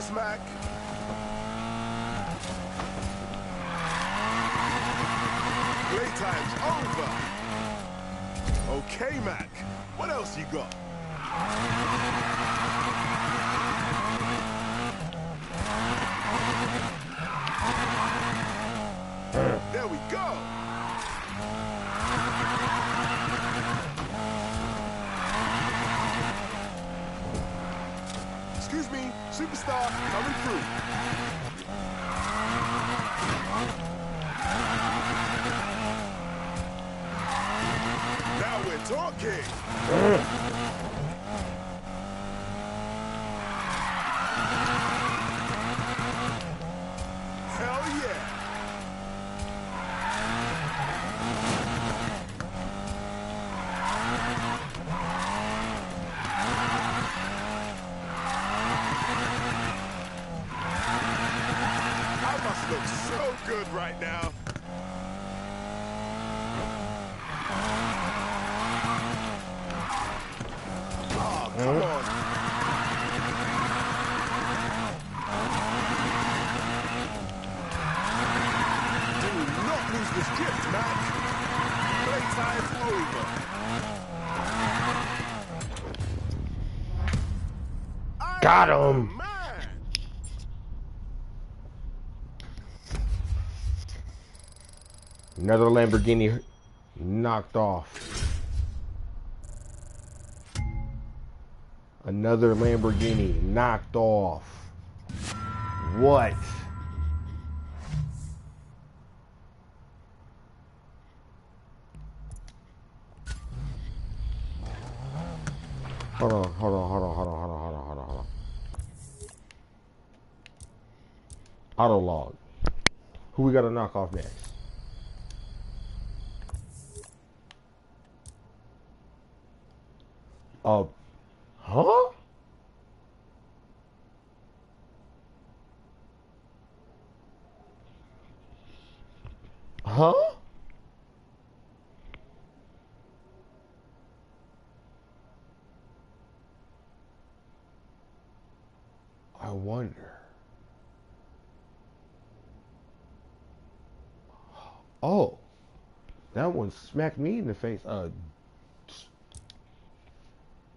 Cheers, Mac. Playtime's over. Okay, Mac. What else you got? There we go. Excuse me, superstar coming through. Now we're talking. Hell yeah. I must look so good right now. Oh, come on. Do not lose this drift, Mac. Playtime's over. Got him. Man. Another Lamborghini knocked off. Another Lamborghini knocked off. What? Hold on. Auto log. Who we gotta knock off next? Huh? Huh? I wonder. Oh, that one smacked me in the face.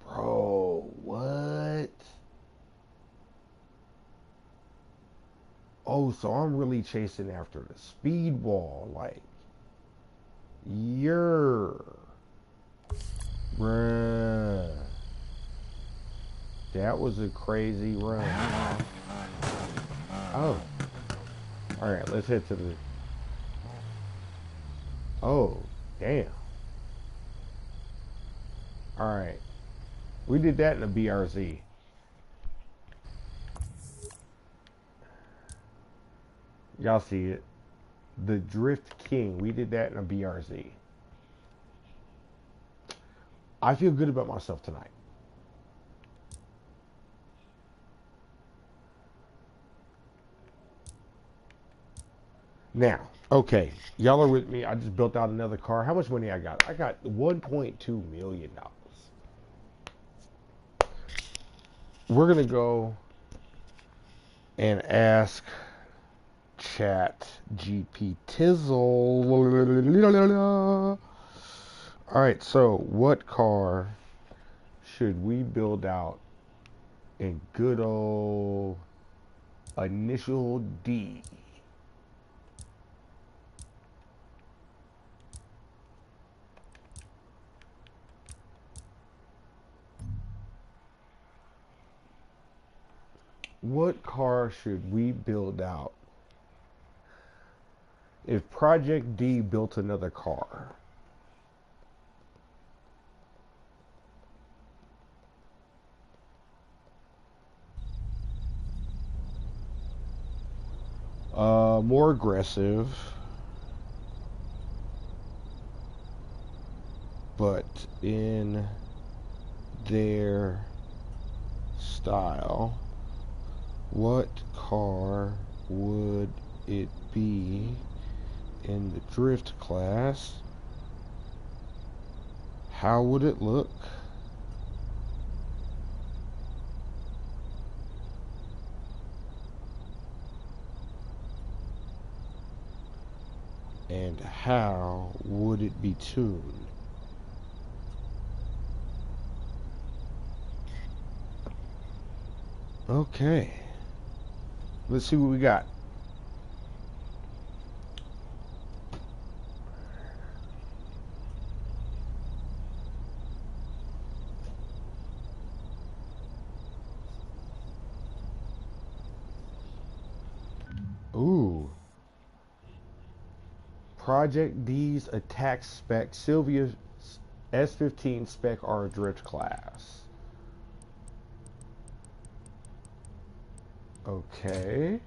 Bro, what? Oh, so I'm really chasing after the speed wall, like, bruh. That was a crazy run. Oh. Alright, let's head to the... Oh, damn. Alright. We did that in a BRZ. Y'all see it. The Drift King. We did that in a BRZ. I feel good about myself tonight. Now, okay, y'all are with me. I just built out another car. How much money I got? I got $1.2 million. We're going to go and ask Chat GP Tizzle. All right, so what car should we build out in good old Initial D? What car should we build out if Project D built another car? More aggressive, but in their style. What car would it be in the drift class? How would it look? And how would it be tuned? Okay. Let's see what we got. Ooh. Project D's attack spec, Sylvia's S15 spec R drift class. Okay.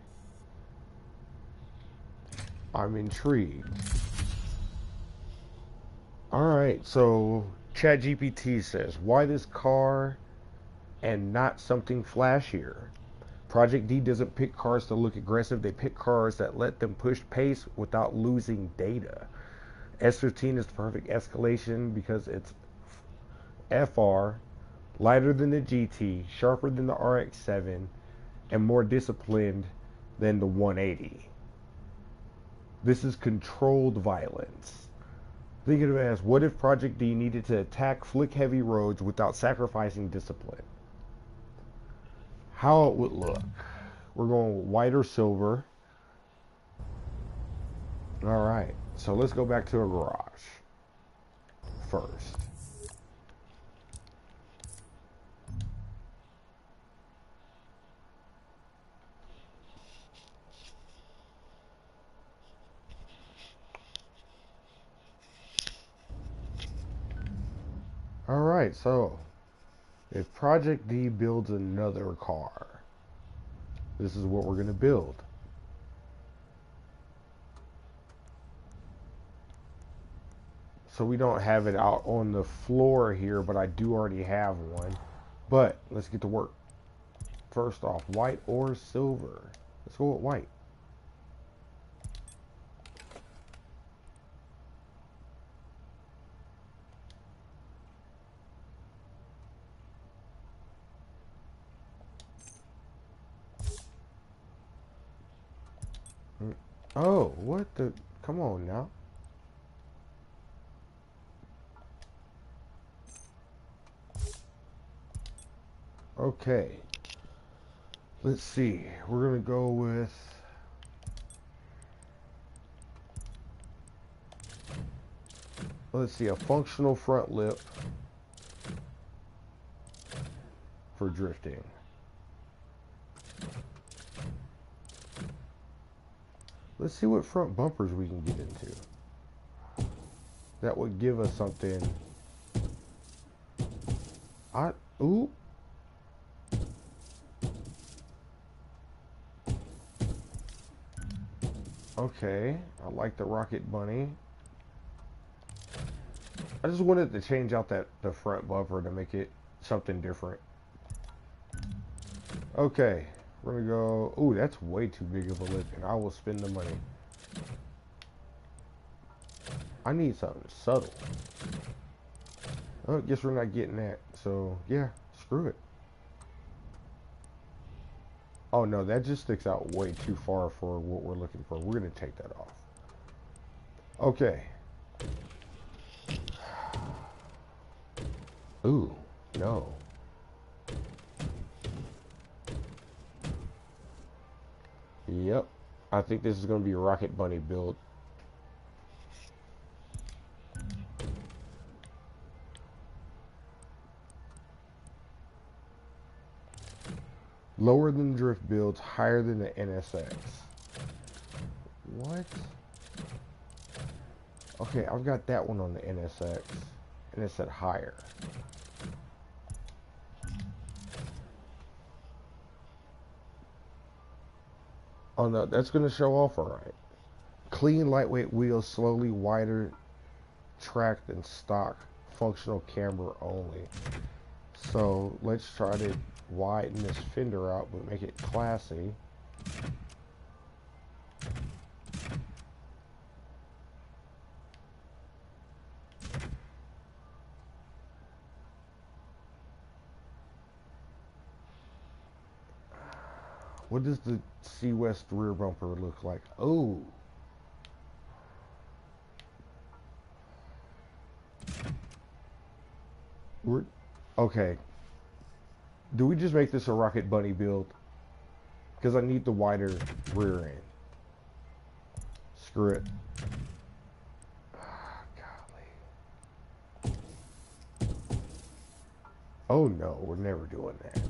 I'm intrigued. Alright, so ChatGPT says, why this car and not something flashier? Project D doesn't pick cars to look aggressive, they pick cars that let them push pace without losing data. S15 is the perfect escalation because it's FR, lighter than the GT, sharper than the RX-7, and more disciplined than the 180. This is controlled violence. Think of it as, what if Project D needed to attack flick-heavy roads without sacrificing discipline? How it would look. We're going white or silver. Alright, so let's go back to a garage first. Alright, so if Project D builds another car, this is what we're going to build. So we don't have it out on the floor here, but I do already have one. But let's get to work. First off, white or silver? Let's go with white. Oh, what the? Come on now. Okay. Let's see. We're going to go with... Let's see, a functional front lip for drifting. Let's see what front bumpers we can get into. That would give us something. Ooh. Okay, I like the Rocket Bunny. I just wanted to change out the front bumper to make it something different. Okay, we're gonna go. Ooh, that's way too big of a lip, and I will spend the money. I need something subtle. Oh, I guess we're not getting that. So yeah, screw it. Oh no, that just sticks out way too far for what we're looking for. We're gonna take that off. Okay. Ooh, no. Yep. I think this is gonna be a Rocket Bunny build. Lower than drift builds, higher than the NSX. What? Okay, I've got that one on the NSX, and it said higher. Oh no, that's gonna show off alright. Clean, lightweight wheels, slowly wider track than stock, functional camber only. So let's try to widen this fender out, but make it classy. What does the C West rear bumper look like? Oh, We're okay. Do we just make this a Rocket Bunny build? Because I need the wider rear end. Screw it. Golly. Oh no, we're never doing that.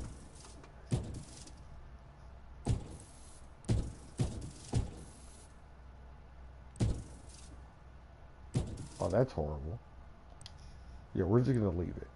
Oh, that's horrible. Yeah, we're just gonna leave it.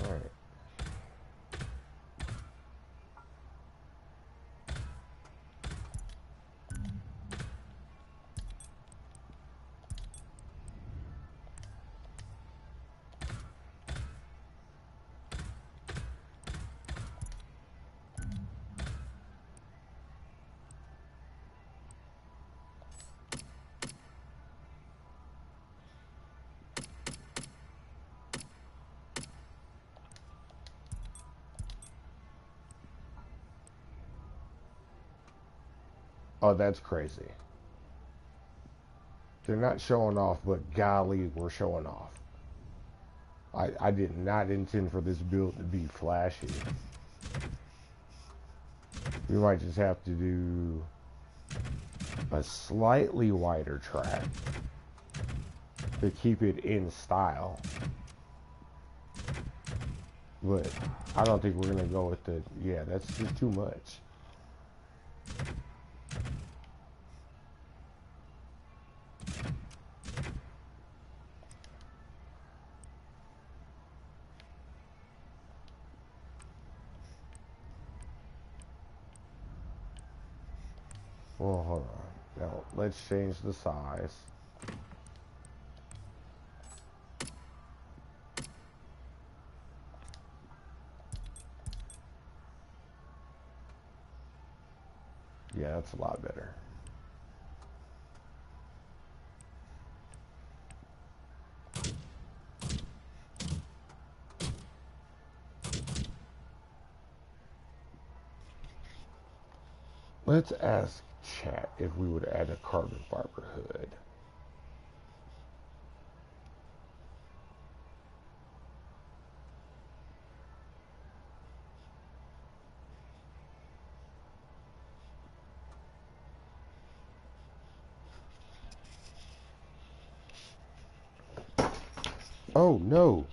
Alright. Oh, that's crazy. They're not showing off, but golly, we're showing off. I did not intend for this build to be flashy. We might just have to do a slightly wider track to keep it in style. But I don't think we're gonna go with the, yeah, that's just too much. Well, hold on. Now, let's change the size. Yeah, that's a lot better. Let's ask chat if we would add a carbon fiber hood. Oh, no.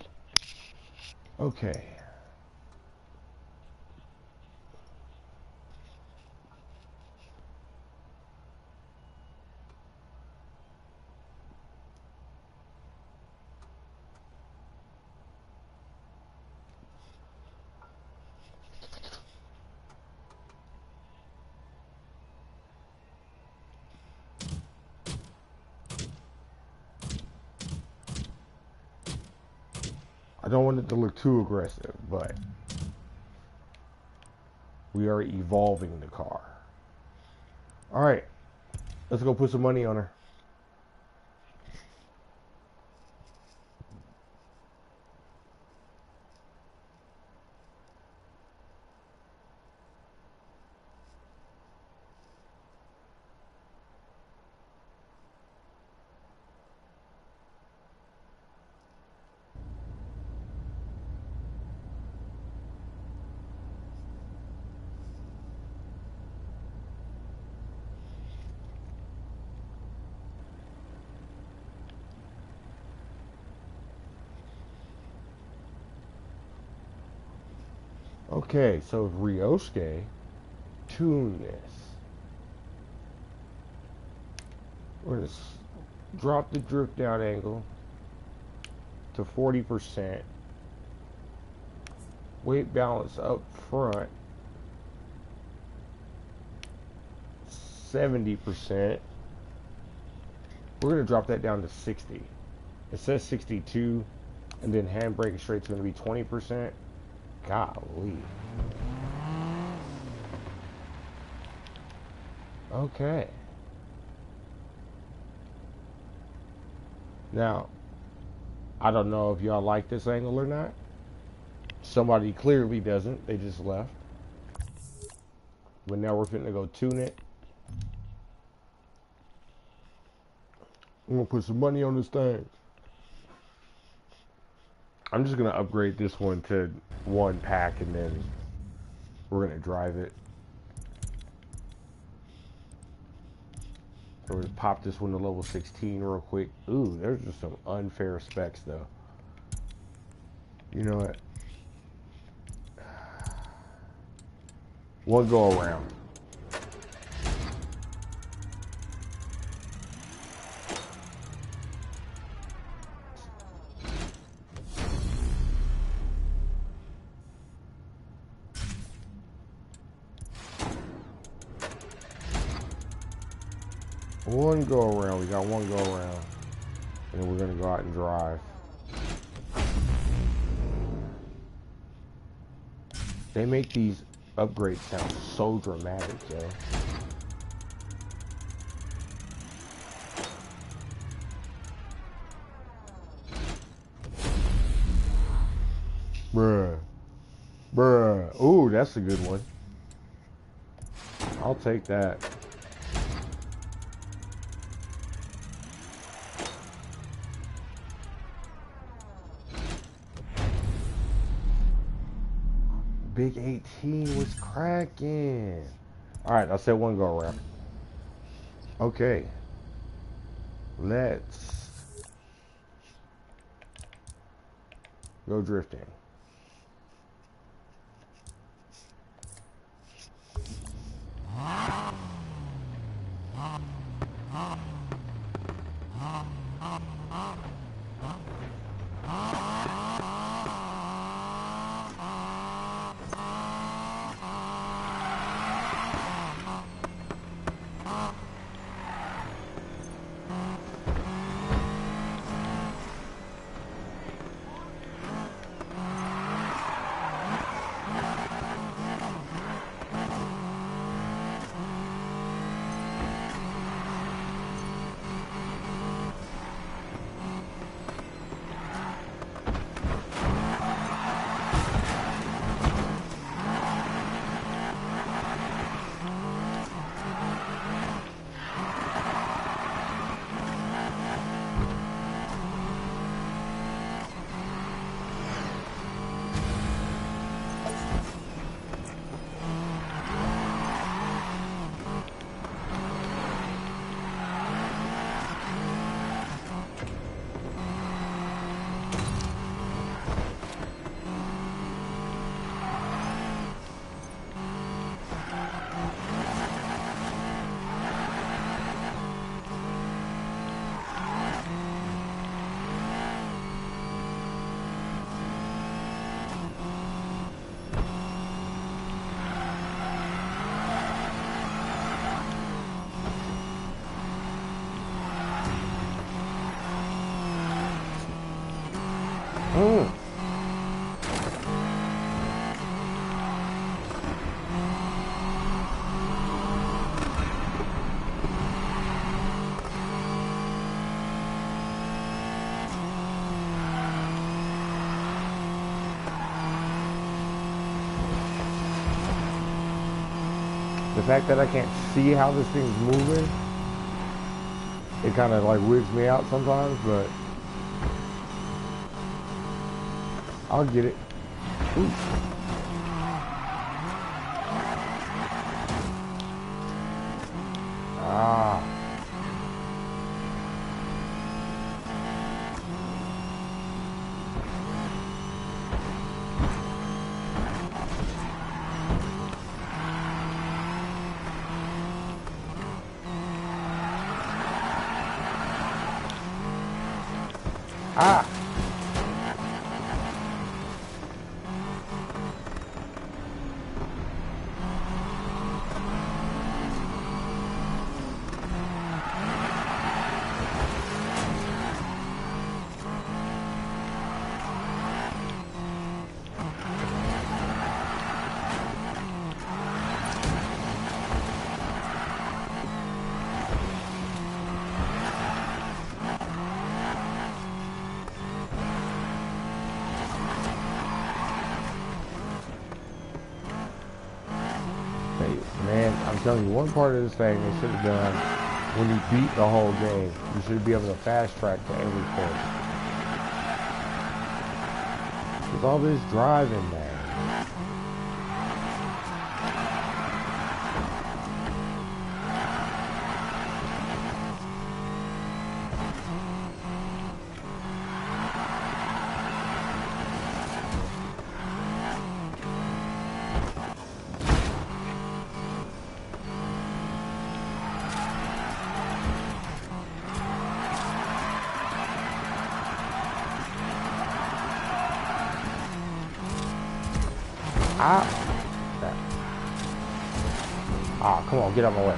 Okay. I don't want it to look too aggressive, but we are evolving the car. All right, let's go put some money on her. Okay, so Ryosuke, tune this. We're gonna drop the drift down angle to 40%. Weight balance up front 70%. We're going to drop that down to 60. It says 62, and then handbrake and straight's going to be 20%. Golly. Okay. Now, I don't know if y'all like this angle or not. Somebody clearly doesn't. They just left. But now we're finna go tune it. I'm gonna put some money on this thing. I'm just gonna upgrade this one to 1 pack and then we're gonna drive it. So we'll just pop this one to level 16 real quick. Ooh, there's just some unfair specs though. You know what? One go around. One go around. We got one go around. And then we're going to go out and drive. They make these upgrades sound so dramatic, yo. Bruh. Bruh. Ooh, that's a good one. I'll take that. Big 18 was cracking. Alright, I said one go around. Okay. Let's go drifting. The fact that I can't see how this thing's moving, it kind of like wigs me out sometimes, but I'll get it. Ooh. Ah. Ah. Okay, man, I'm telling you, one part of this thing they should have done when you beat the whole game. You should be able to fast track to every course. With all this driving, man. Come on, get out of my way.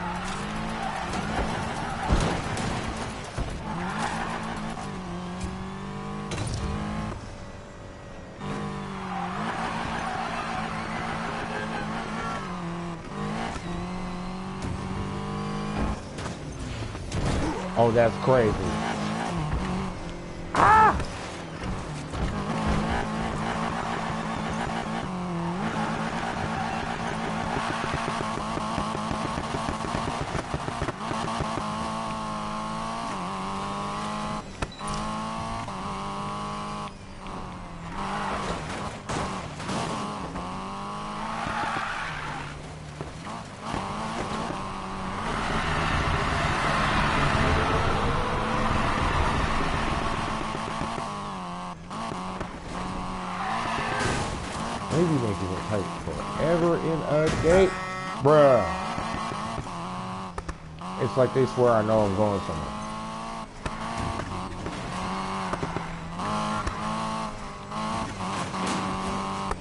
Oh, that's crazy. Maybe making it take forever in a gate. Bruh. It's like they swear I know I'm going somewhere.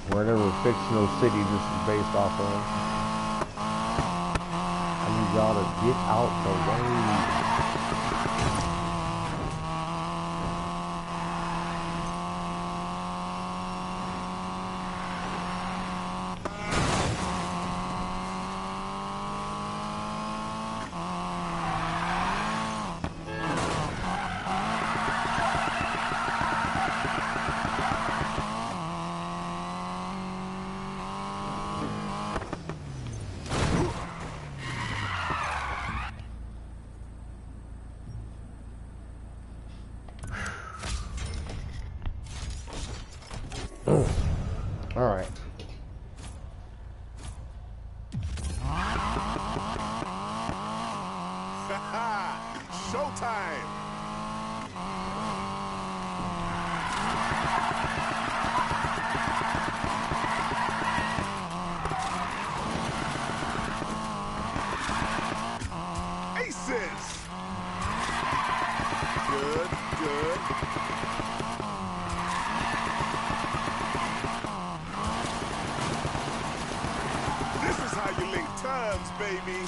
Whatever fictional city this is based off of. I need y'all to get out the way. All right. Showtime. Aces. Good, good. This is how you link terms, baby.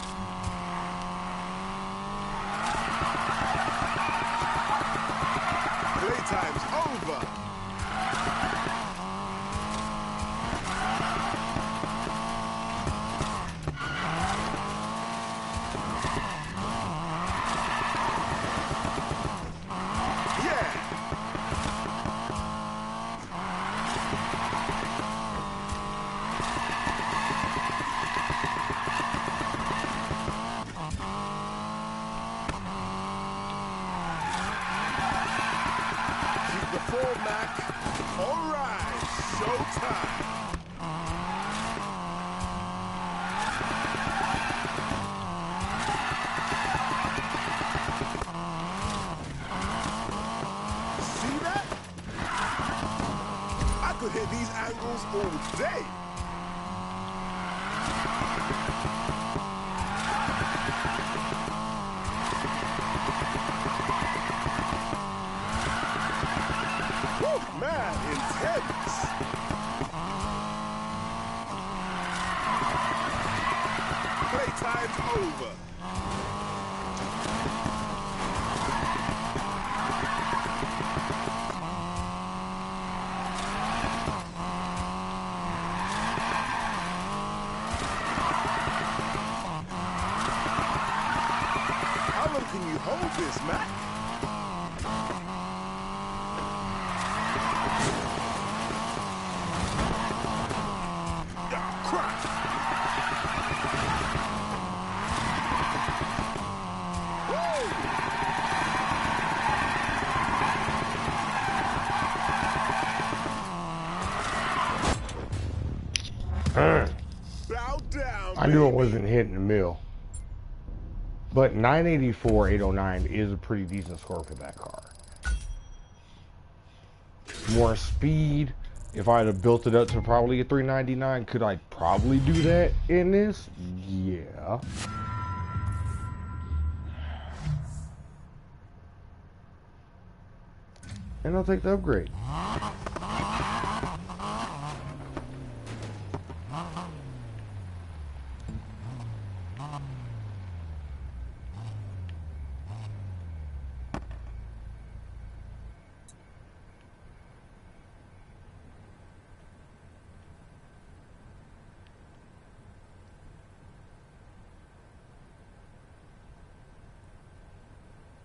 Playtime's over. Alright, showtime. See that? I could hit these angles all day. Man, intense. Playtime's over. How long can you hold this, Mac? down, I knew it baby. wasn't hitting the mill. But 984, 809 is a pretty decent score for that car. More speed. If I'd have built it up to probably a 399, could I probably do that in this? Yeah. And I'll take the upgrade.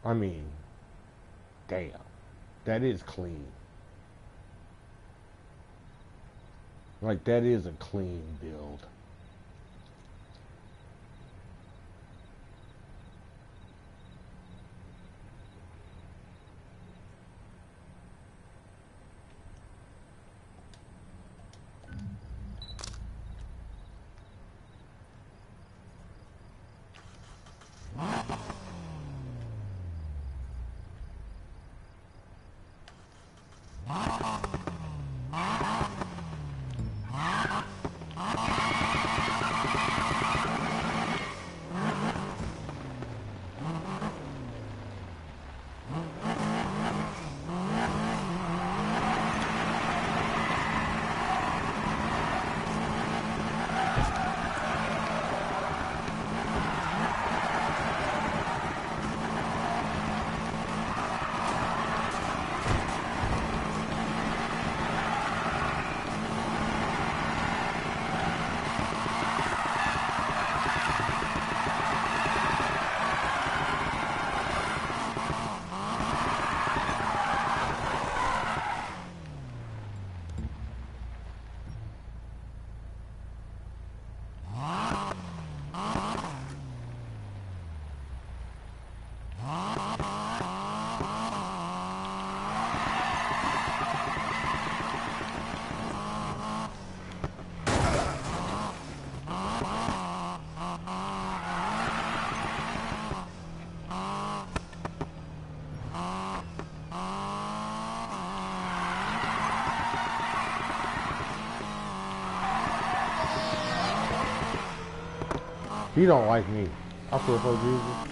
I mean, damn, that is clean. Like, that is a clean build. He don't like me. I feel so Jesus.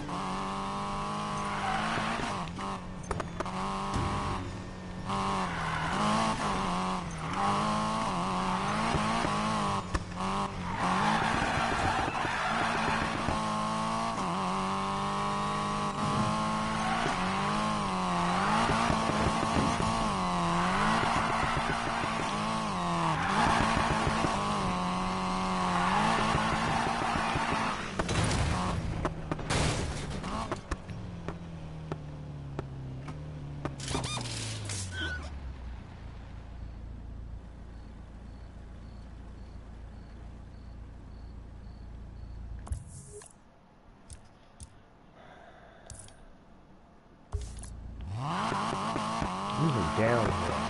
Down here.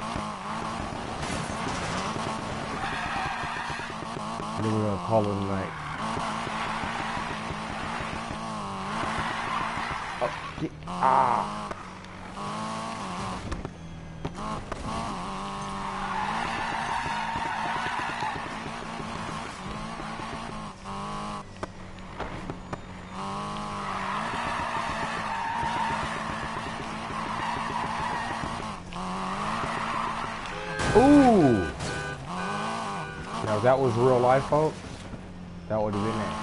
And then we're gonna call it a night. Oh, Ooh! Now, if that was real life, folks, that would have been that.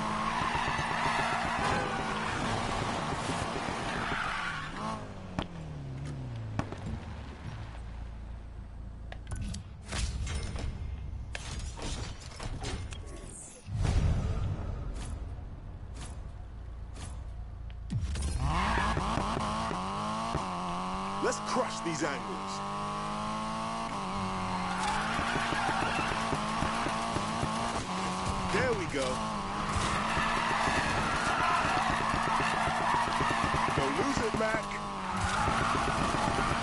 Let's crush these angles. There we go. Don't lose it, Mac.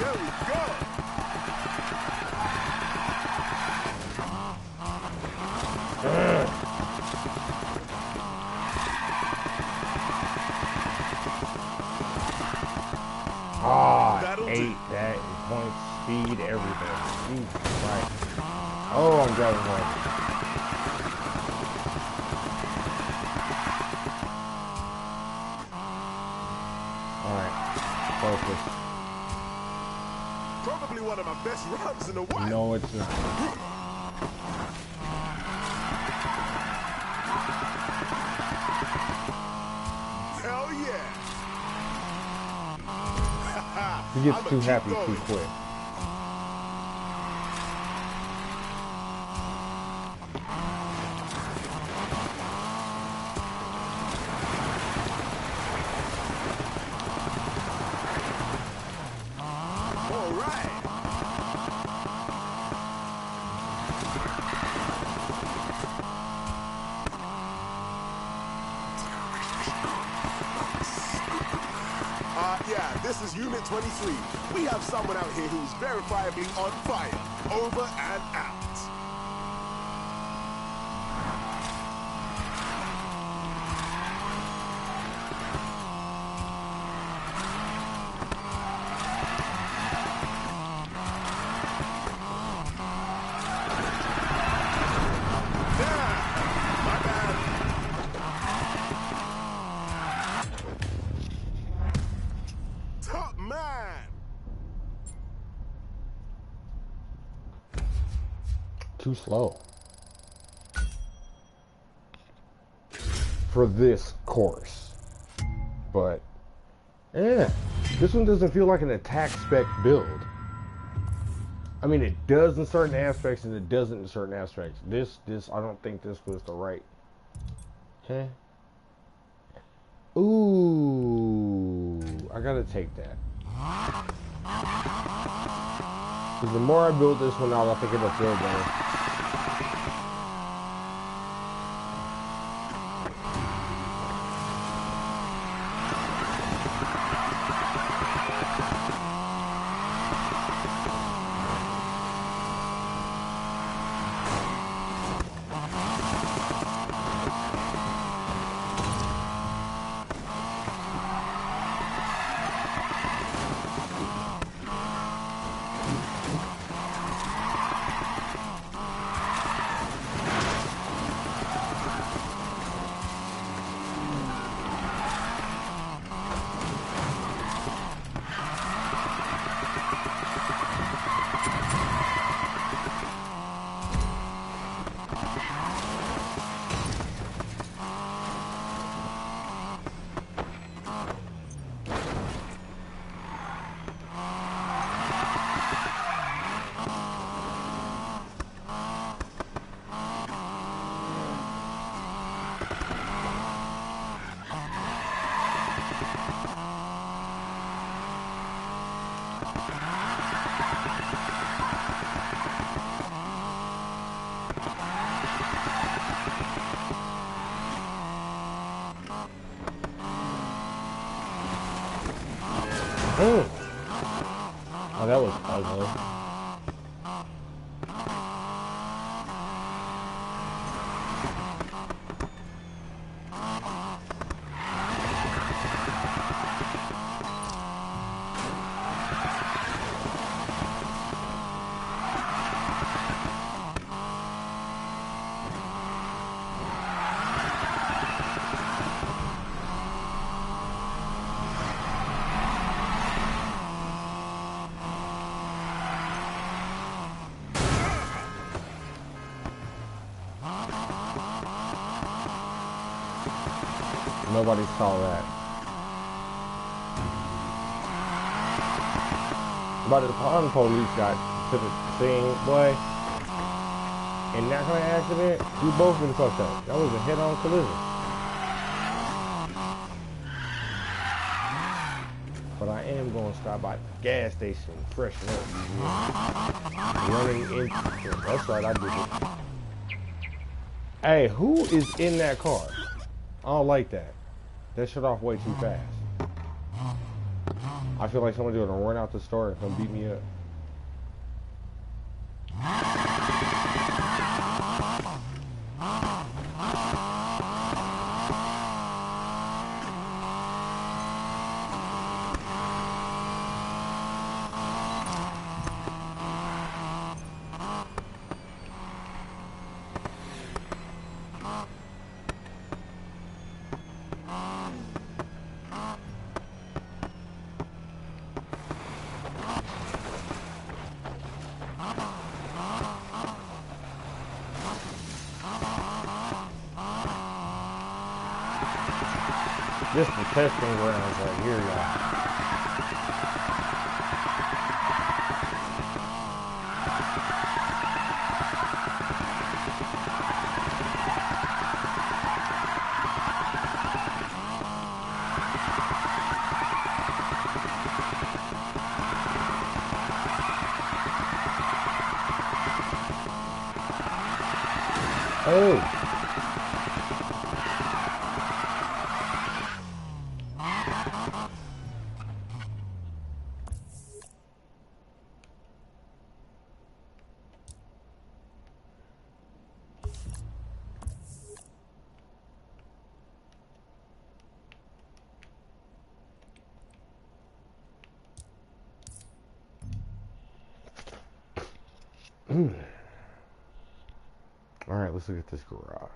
There we go. ate that in points, speed, everything. Jesus Christ. Oh, I'm driving home. Alright, focus. Probably one of my best runs in a while. No, it's not. Hell yeah. He gets I'ma too keep happy going. too quick. All right. Yeah, this is Unit 23. We have someone out here who's verifiably on fire. Over and out. Top man. Too slow. For this course. But, yeah. This one doesn't feel like an attack spec build. I mean, it does in certain aspects and it doesn't in certain aspects. This, I don't think this was the right. Huh? Ooh, I gotta take that. Because the more I build this one out, I think it'll feel better. Oh, that was ugly. Nobody saw that. But the pond police got to the scene, boy. In that kind of accident, we both been fucked up. That was a head-on collision. But I am going to stop by the gas station, freshen up. Running in. That's right, I did it. Hey, who is in that car? I don't like that. That shut off way too fast. I feel like somebody's gonna run out the store and come beat me up. Just the testing grounds right here, y'all. Oh. All right, let's look at this garage.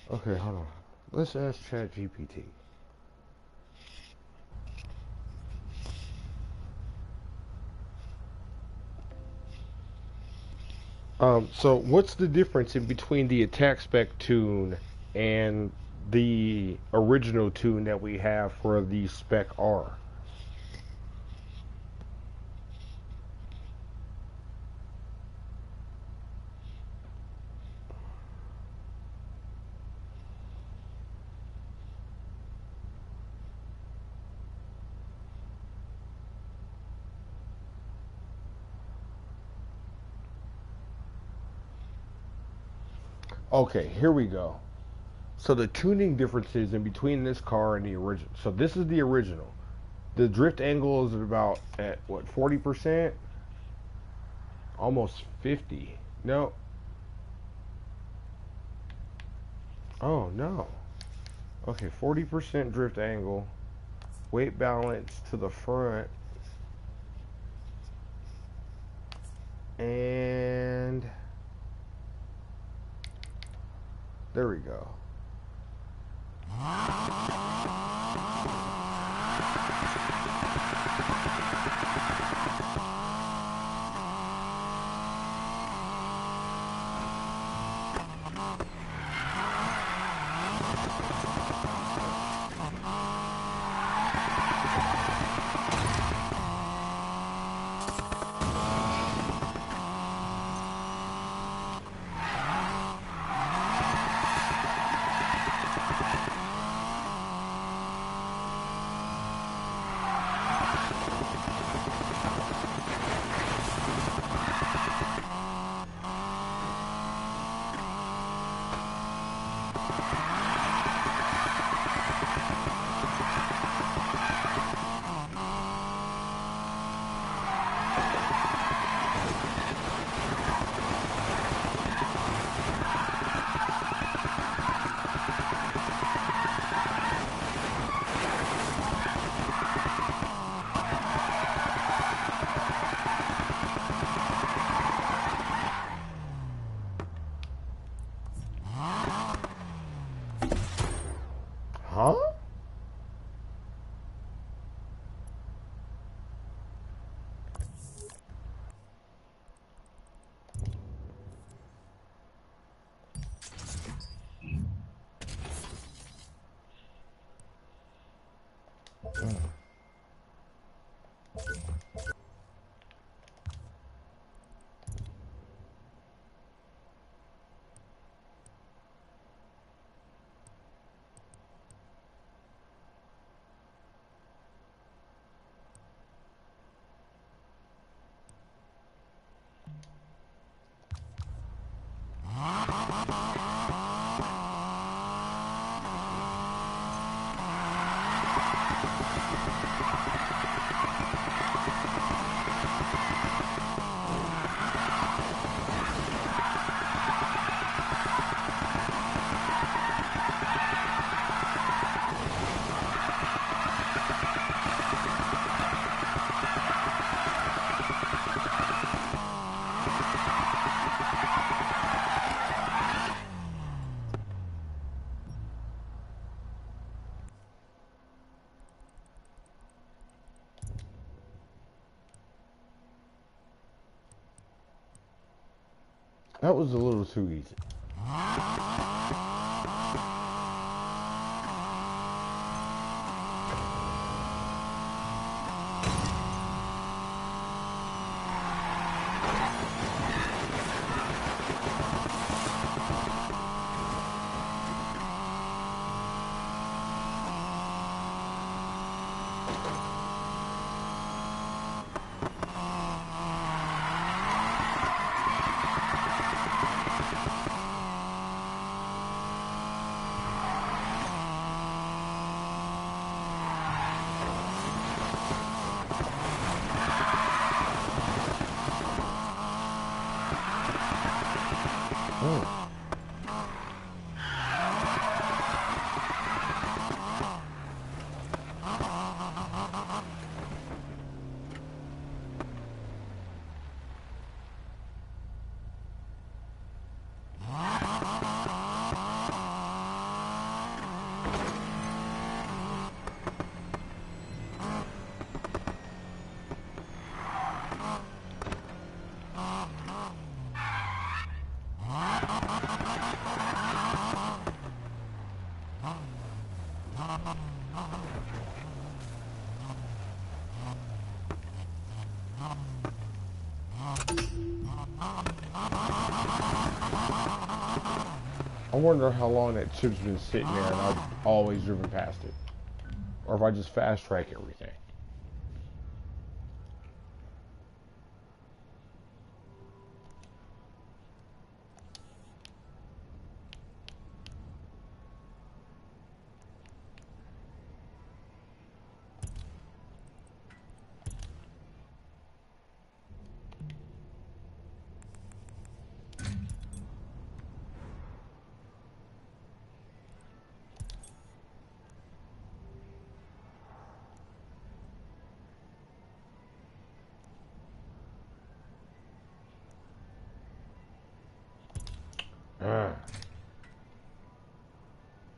Okay, hold on. Let's ask ChatGPT. So what's the difference in between the attack spec tune and the original tune that we have for the spec R? Okay, here we go. So the tuning differences in between this car and the original. So this is the original. The drift angle is about at what, 40%? Almost 50. No. Oh no. Okay, 40% drift angle. Weight balance to the front. And there we go. Huh? That was a little too easy. I wonder how long that chip's been sitting there and I've always driven past it. Or if I just fast track everything.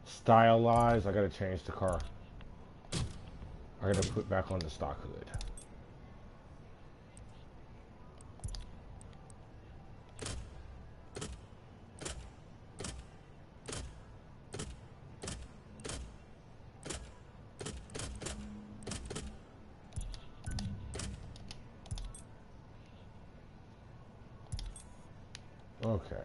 Stylized, I gotta change the car. I gotta put back on the stock hood. Okay.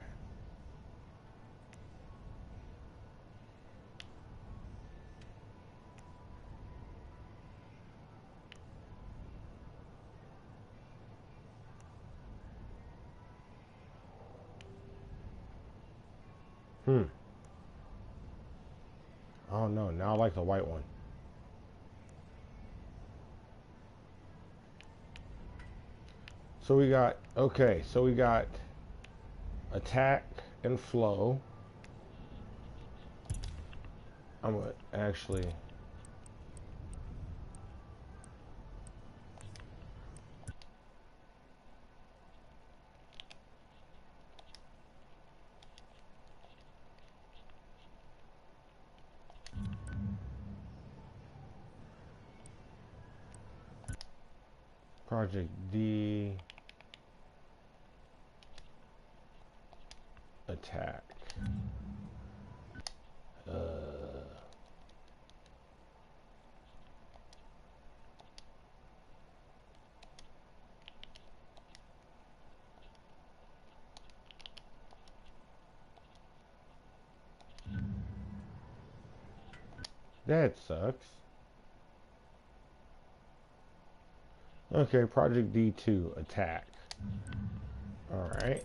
Oh no, now I like the white one. So we got, okay, so we got attack and flow. I'm gonna actually, Project D, attack. That sucks. Okay, Project D2, attack. Alright.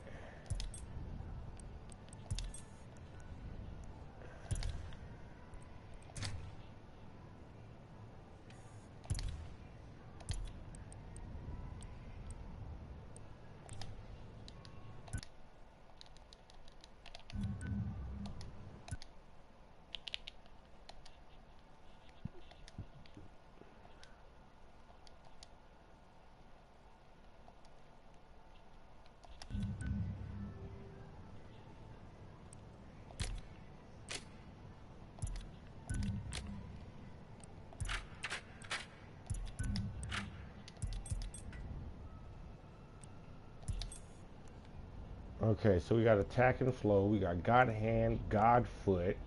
Okay, so we got attack and flow. We got God hand, God foot,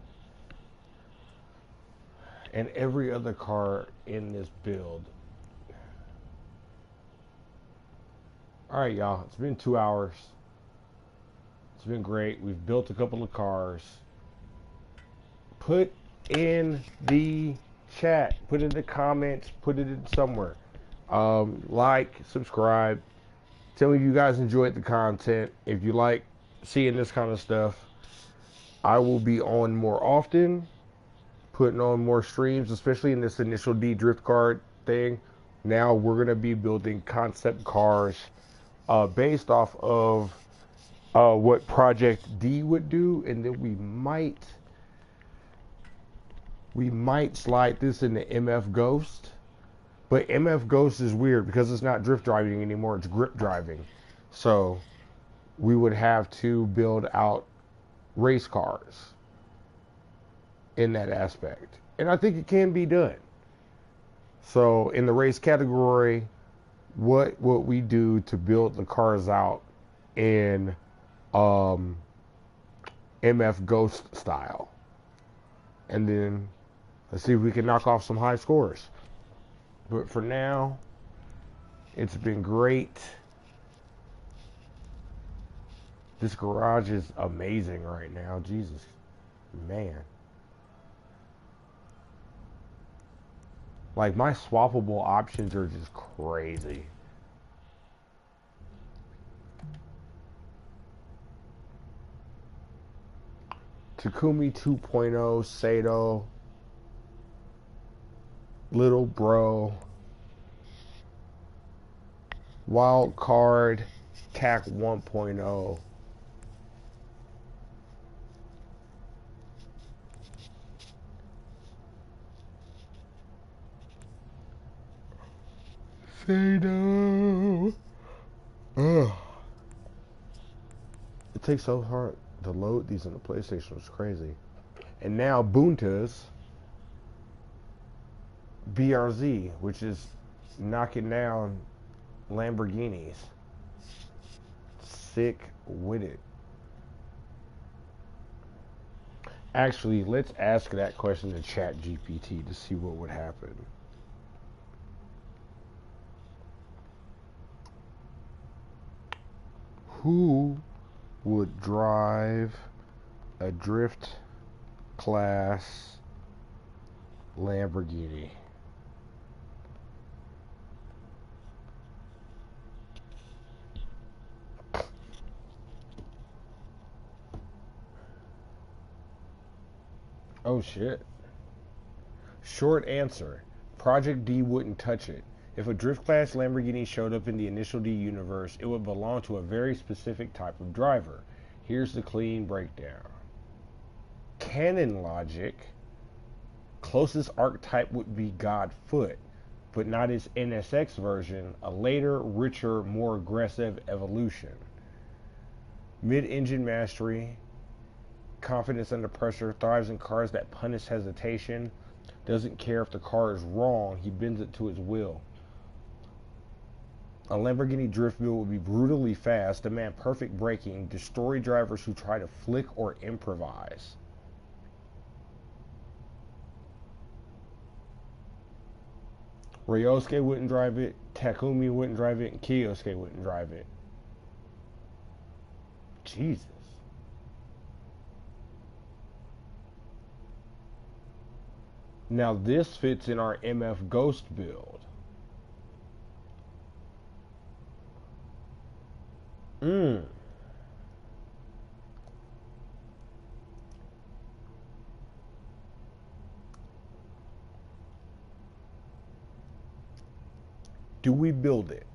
and every other car in this build. All right, y'all. It's been 2 hours. It's been great. We've built a couple of cars. Put in the chat. Put it in the comments. Put it in somewhere. Like, subscribe. Tell me if you guys enjoyed the content. If you like seeing this kind of stuff, I will be on more often, putting on more streams, especially in this initial D drift card thing. Now we're going to be building concept cars based off of what Project D would do, and then we might slide this into MF Ghost. But MF Ghost is weird because it's not drift driving anymore, it's grip driving. So we would have to build out race cars in that aspect. And I think it can be done. So in the race category, what would we do to build the cars out in MF Ghost style? And then let's see if we can knock off some high scores. But for now, it's been great. This garage is amazing right now. Jesus, man. Like, my swappable options are just crazy. Takumi 2.0, Sato, Little Bro, Wild Card, TAC 1.0. Sato. Ugh. It takes so hard to load these on the PlayStation. It's crazy. And now Bunta's BRZ, which is knocking down Lamborghinis. Sick with it. Actually, let's ask that question to ChatGPT to see what would happen. Who would drive a drift class Lamborghini? Oh shit. Short answer. Project D wouldn't touch it. If a drift class Lamborghini showed up in the initial D universe, it would belong to a very specific type of driver. Here's the clean breakdown. Canon logic, closest archetype would be Godfoot, but not its NSX version, a later, richer, more aggressive evolution. Mid-engine mastery, confidence under pressure, thrives in cars that punish hesitation, doesn't care if the car is wrong, he bends it to his will. A Lamborghini drift build would be brutally fast, demand perfect braking, destroy drivers who try to flick or improvise. Ryosuke wouldn't drive it, Takumi wouldn't drive it, and Kiyosuke wouldn't drive it. Jesus. Now this fits in our MF Ghost build. Do we build it?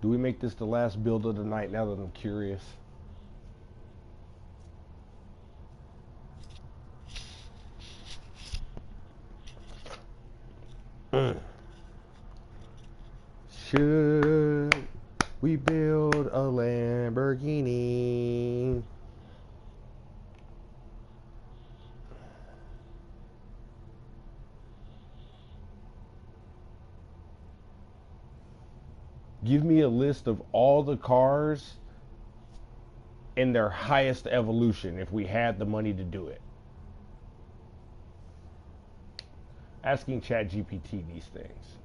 Do we make this the last build of the night now that I'm curious? Should we build a Lamborghini? Give me a list of all the cars in their highest evolution if we had the money to do it. Asking ChatGPT these things.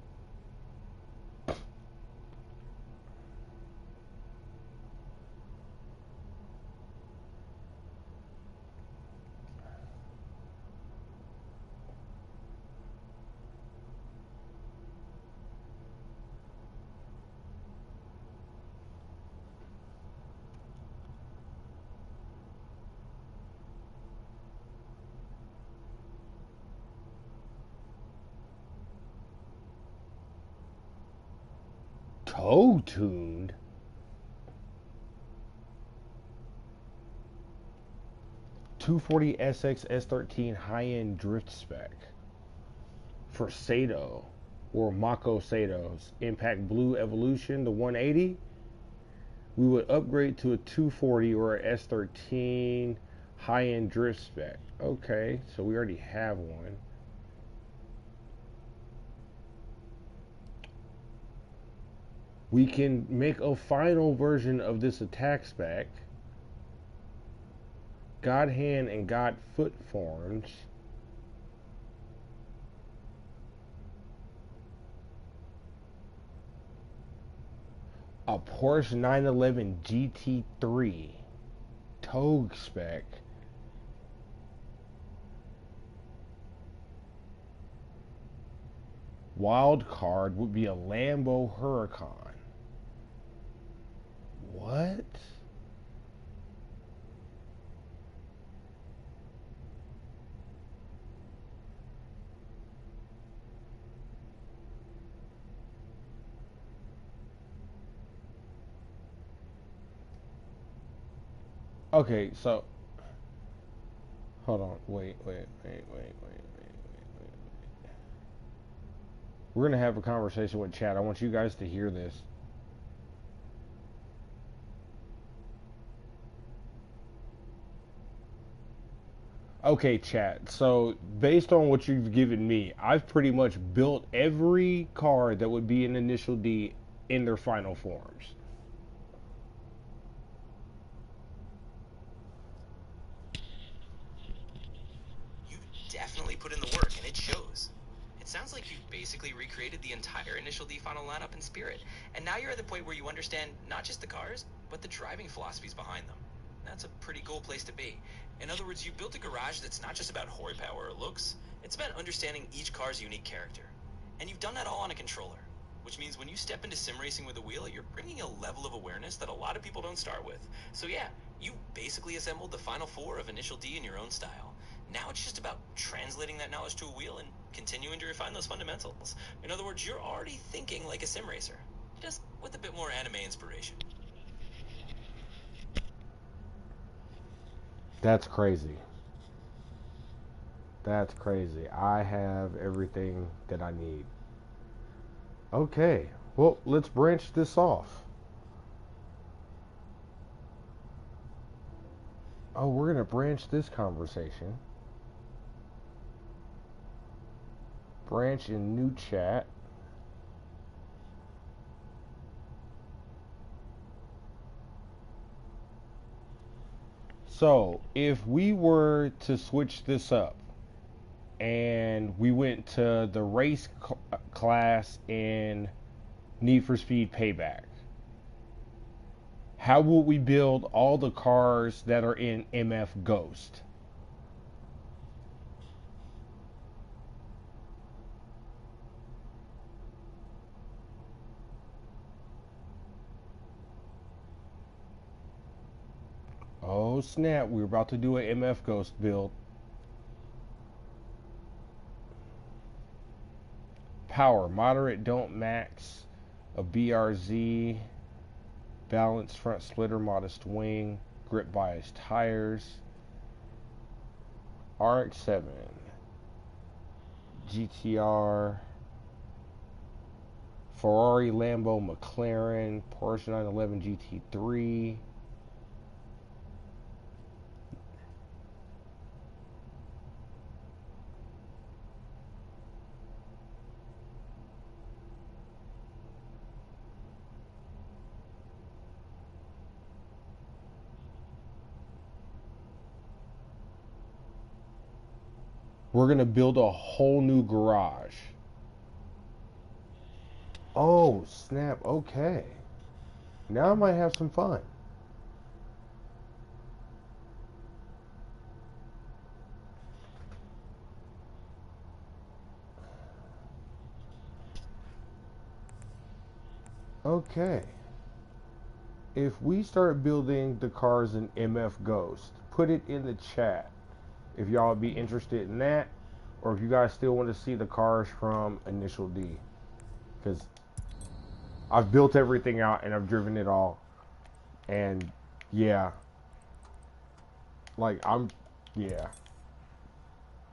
Toe-tuned? 240 SX S13 high-end drift spec for Sato or Mako Sato's Impact Blue Evolution, the 180. We would upgrade to a 240 or a S13 high-end drift spec. Okay, so we already have one. We can make a final version of this attack spec. God hand and God foot forms. A Porsche 911 GT3 Togue spec. Wild card would be a Lambo Huracan. What? Okay, so hold on, wait. We're gonna have a conversation with chat. I want you guys to hear this. Okay, chat. So, based on what you've given me, I've pretty much built every car that would be an initial D in their final forms. You definitely put in the work, and it shows. It sounds like you've basically recreated the entire initial D final lineup in spirit, and now you're at the point where you understand not just the cars, but the driving philosophies behind them. That's a pretty cool place to be. In other words, you built a garage that's not just about horsepower or looks, it's about understanding each car's unique character. And you've done that all on a controller, which means when you step into sim racing with a wheel, you're bringing a level of awareness that a lot of people don't start with. So yeah, you basically assembled the final four of initial D in your own style. Now it's just about translating that knowledge to a wheel and continuing to refine those fundamentals. In other words, you're already thinking like a sim racer, just with a bit more anime inspiration. That's crazy. That's crazy. I have everything that I need. Okay, well, let's branch this off. Oh, we're gonna branch this conversation. Branch in new chat. So, if we were to switch this up and we went to the race class in Need for Speed Payback, how would we build all the cars that are in MF Ghost? Oh snap, we're about to do an MF Ghost build. Power, moderate, don't max, a BRZ, balanced front splitter, modest wing, grip bias tires, RX-7, GTR, Ferrari, Lambo, McLaren, Porsche 911 GT3, We're gonna build a whole new garage. Oh, snap. Okay. Now I might have some fun. Okay. If we start building the cars in MF Ghost, put it in the chat if y'all would be interested in that, or if you guys still want to see the cars from Initial D. Because I've built everything out and I've driven it all. And yeah. Like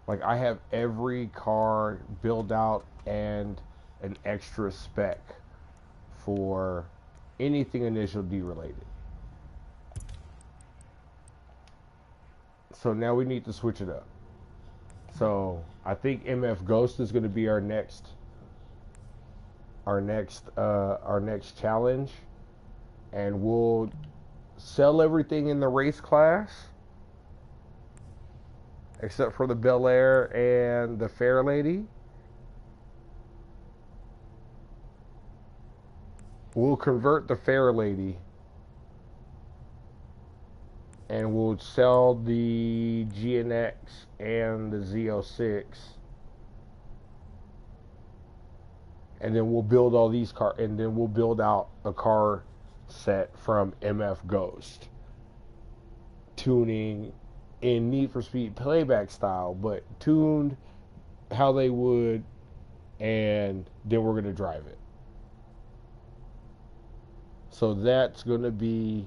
Like I have every car built out and an extra spec for anything Initial D related. So now we need to switch it up. So I think MF Ghost is going to be our next challenge, and we'll sell everything in the race class except for the Bel Air and the Fair Lady. We'll convert the Fair Lady and we'll sell the GNX and the Z06. And then we'll build all these cars, and then we'll build out a car set from MF Ghost. Tuning in Need for Speed Playback style, but tuned how they would, and then we're going to drive it. So that's going to be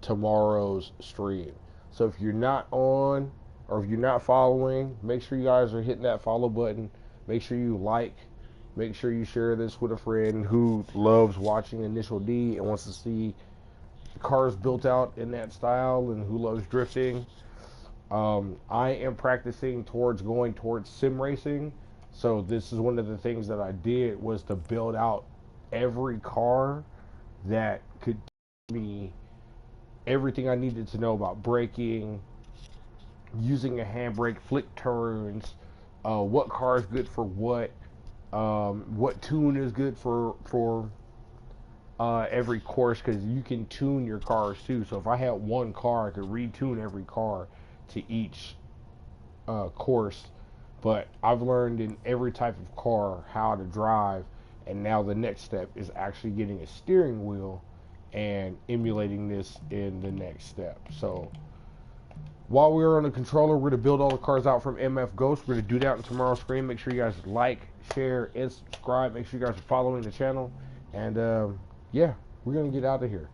tomorrow's stream. So if you're not on, or if you're not following, make sure you guys are hitting that follow button. Make sure you like. Make sure you share this with a friend who loves watching Initial D and wants to see cars built out in that style and who loves drifting. I am practicing going towards sim racing. So this is one of the things that I did, was to build out every car that could teach me everything I needed to know about braking, using a handbrake, flick turns, what car is good for what tune is good for every course, because you can tune your cars too. So if I had one car, I could retune every car to each course. But I've learned in every type of car how to drive, and now the next step is actually getting a steering wheel and emulating this in the next step. So while we're on the controller, we're going to build all the cars out from MF Ghost. We're going to do that on tomorrow's stream. Make sure you guys like, share, and subscribe. Make sure you guys are following the channel. And yeah, we're going to get out of here.